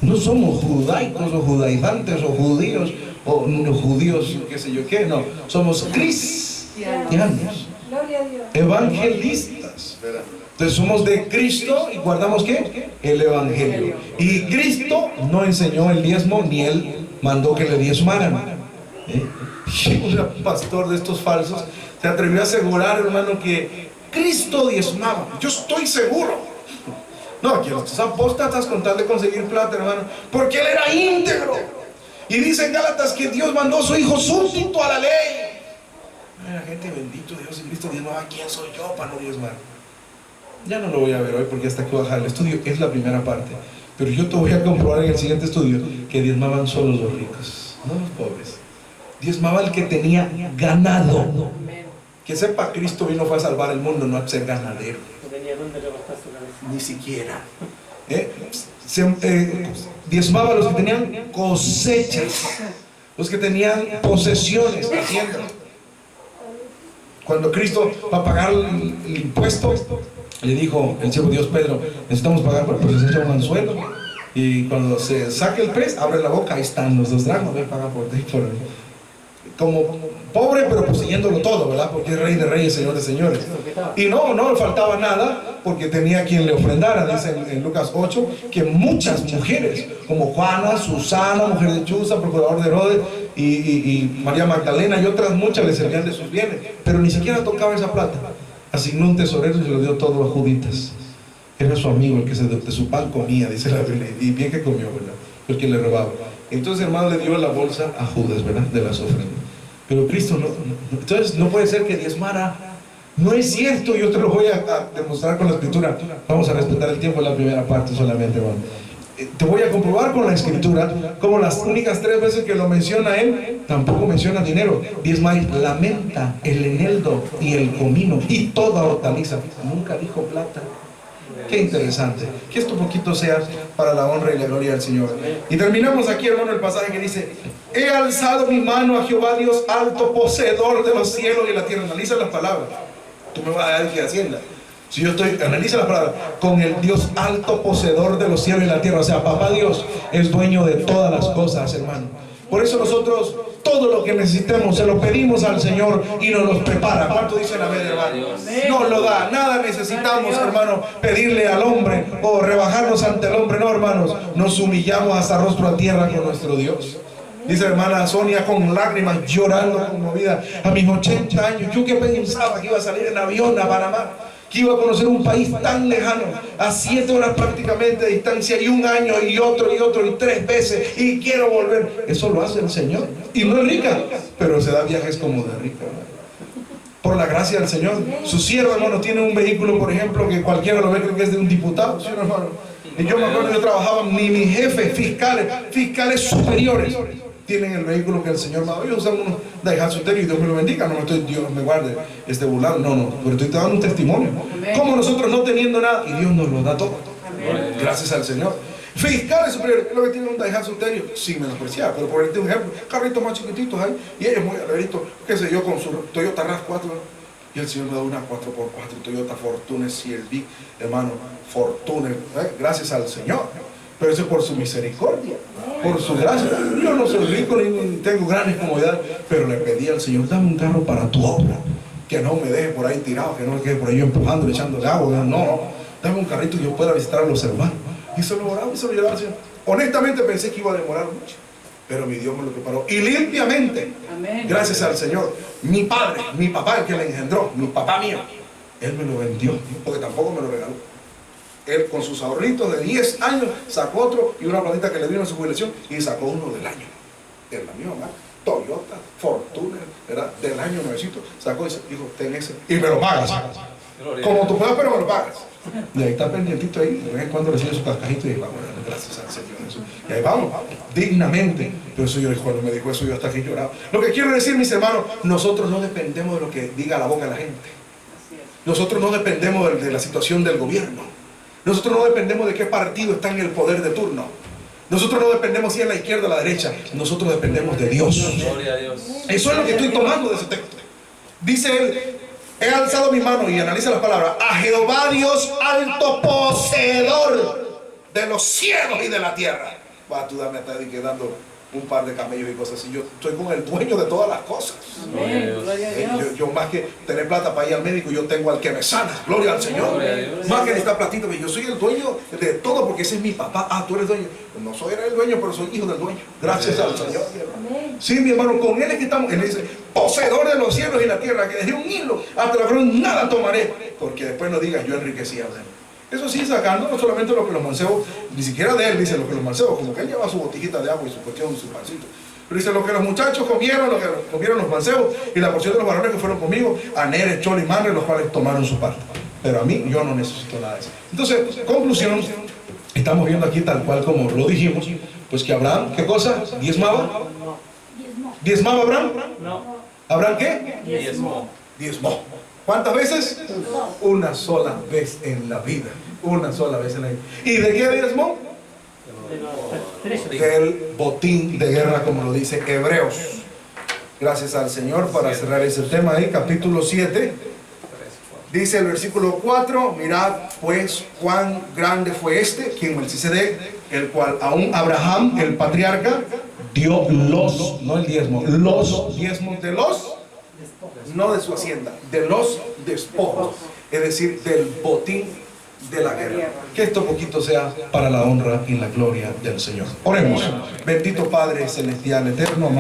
no somos judaicos o judaizantes o judíos o no judíos, qué sé yo qué, no, somos cristianos, evangelistas, ¿verdad? Entonces somos de Cristo y guardamos ¿qué? El Evangelio. Y Cristo no enseñó el diezmo ni Él mandó que le diezmaran. Un pastor de estos falsos se atrevió a asegurar, hermano, que Cristo diezmaba. Yo estoy seguro. No, que los apóstatas con tal de conseguir plata, hermano, porque Él era íntegro. Y dice en Gálatas que Dios mandó a su Hijo súbdito a la ley. La gente, bendito Dios, y Cristo diezmaba. ¿Quién soy yo para no diezmar? Ya no lo voy a ver hoy porque hasta que bajar el estudio es la primera parte. Pero yo te voy a comprobar en el siguiente estudio que diezmaban solo los ricos, no los pobres. Diezmaba el que tenía ganado. Que sepa, Cristo vino fue a salvar el mundo, no a ser ganadero. No tenía dónde levantar su cabeza. Ni siquiera. Diezmaba a los que tenían cosechas, los que tenían posesiones, haciendas. Cuando Cristo va a pagar el impuesto, le dijo el siervo de Dios Pedro, necesitamos pagar por posesión un anzuelo. Y cuando se saque el pez, abre la boca, ahí están los 2 dracmas, paga por ti, como pobre pero poseyéndolo todo, ¿verdad? Porque es Rey de Reyes, Señor de Señores. Y no le faltaba nada porque tenía quien le ofrendara. Dice en Lucas 8 que muchas mujeres, como Juana, Susana, mujer de Chuza, procurador de Herodes, y María Magdalena y otras muchas le servían de sus bienes, pero ni siquiera tocaba esa plata. Asignó un tesorero y se lo dio todo a Juditas. Era su amigo, el que de su pan comía, dice la Biblia, y bien que comió, ¿verdad? El que le robaba. Entonces, hermano, le dio la bolsa a Judas, ¿verdad? De las ofrendas. Pero Cristo no. Entonces, no puede ser que diezmara. No es cierto, yo te lo voy a demostrar con la Escritura. Vamos a respetar el tiempo en la primera parte solamente, hermano. Te voy a comprobar con la Escritura como las únicas 3 veces que lo menciona él, tampoco menciona dinero. Diezmáis la menta, el eneldo y el comino y toda hortaliza. Nunca dijo plata. Qué interesante. Que esto poquito sea para la honra y la gloria del Señor. Y terminamos aquí, hermano, el pasaje que dice: he alzado mi mano a Jehová Dios alto, poseedor de los cielos y la tierra. Analiza las palabras. Tú me vas a dar que hacienda. Si yo estoy, analiza las palabras, con el Dios alto, poseedor de los cielos y la tierra. O sea, papá Dios es dueño de todas las cosas, hermano. Por eso nosotros todo lo que necesitemos se lo pedimos al Señor y nos lo prepara. ¿Cuánto dicen amén, hermano? Nos lo da. Nada necesitamos, hermano, pedirle al hombre o rebajarnos ante el hombre. No, hermanos, nos humillamos hasta rostro a tierra con nuestro Dios. Dice hermana Sonia con lágrimas, llorando, conmovida. A mis 80 años, yo que pensaba que iba a salir en avión a Panamá, que iba a conocer un país tan lejano, a 7 horas prácticamente de distancia, y 1 año, y otro, y 3 veces, y quiero volver. Eso lo hace el Señor. Y no es rica, pero se da viajes como de rica, por la gracia del Señor. Su siervo, hermano, tiene un vehículo, por ejemplo, que cualquiera lo ve, creo que es de un diputado, ¿sí, hermano? Y yo me acuerdo, yo trabajaba, mi jefe, fiscales superiores, tienen el vehículo que el Señor me ha dado. Yo usaba unos Daihatsu Terios y Dios me lo bendiga. No estoy, Dios me guarde, burlando. No, pero estoy dando un testimonio. Como nosotros no teniendo nada, y Dios nos lo da todo. Gracias al Señor. Fiscales superiores, lo que tiene un Daihatsu Terio, sin menospreciar, pero por un ejemplo, carritos más chiquititos ahí, y ellos muy alegritos, qué sé yo, con su Toyota RAV4, y el Señor me da una 4x4 Toyota Fortuner CRV, hermano, Fortuner, gracias al Señor. Pero eso es por su misericordia, por su gracia. Yo no soy rico ni tengo grandes comodidades, pero le pedí al Señor, dame un carro para tu obra, que no me deje por ahí tirado, que no me quede por ahí yo empujando, echándole agua. No, dame un carrito y yo pueda visitar a los hermanos. Y se lo oraba y se lo llevaba al Señor. Honestamente pensé que iba a demorar mucho, pero mi Dios me lo preparó. Y limpiamente, gracias al Señor, mi padre, mi papá, el que le engendró, mi papá mío, él me lo vendió, porque tampoco me lo regaló. Él con sus ahorritos de 10 años sacó otro y una platita que le dieron en su jubilación y sacó uno del año. En la misma marca, Toyota, Fortuner, ¿verdad? Del año nuevecito, sacó y dijo, ten ese y me lo pagas. Como tú puedas, pero me lo pagas. Y ahí está pendientito ahí, de vez en cuando recibe su cascajito y vamos, gracias al Señor. Eso. Y ahí vamos, dignamente. Pero eso yo, cuando me dijo eso, yo hasta aquí lloraba. Lo que quiero decir, mis hermanos, nosotros no dependemos de lo que diga la boca de la gente. Nosotros no dependemos de la situación del gobierno. Nosotros no dependemos de qué partido está en el poder de turno. Nosotros no dependemos si es la izquierda o la derecha. Nosotros dependemos de Dios. Gloria a Dios. Eso es lo que estoy tomando de ese texto. Dice él, he alzado mi mano y analiza las palabras. A Jehová Dios alto poseedor de los cielos y de la tierra. Va, tú dame hasta que dando un par de camellos y cosas así. Yo estoy con el dueño de todas las cosas. Yo más que tener plata para ir al médico, yo tengo al que me sana. Gloria al Señor. Más que necesitar platito, yo soy el dueño de todo porque ese es mi papá. Ah, tú eres dueño. No soy el dueño, pero soy hijo del dueño. Gracias al Señor. Sí, mi hermano, con él es que estamos. Él dice, poseedor de los cielos y la tierra, que dejé un hilo, hasta la cruz nada tomaré. Porque después no digas, yo enriquecí a él. Eso sí, sacando no solamente lo que los mancebos, ni siquiera de él, dice lo que los mancebos, como que él lleva su botijita de agua y su cuestión, su pancito. Pero dice lo que los muchachos comieron, lo que comieron los mancebos y la porción de los varones que fueron conmigo, Aner, Chol y Manre, los cuales tomaron su parte. Pero a mí, yo no necesito nada de eso. Entonces, conclusión, estamos viendo aquí tal cual como lo dijimos, pues que Abraham, ¿qué cosa? ¿Diezmaba? ¿Diezmaba Abraham? No. ¿Abraham qué? Diezmo. Diezmó. ¿Cuántas veces? Una sola vez en la vida. Una sola vez en la vida. ¿Y de qué diezmó? Del botín de guerra, como lo dice Hebreos. Gracias al Señor para cerrar ese tema ahí, capítulo 7. Dice el versículo 4, mirad pues cuán grande fue este, quien Melquisedec, el cual aún Abraham, el patriarca, dio los, no el diezmo, los diezmos de los, no de su hacienda, de los despojos, es decir, del botín de la guerra. Que esto poquito sea para la honra y la gloria del Señor. Oremos. Bendito Padre celestial, eterno, amado.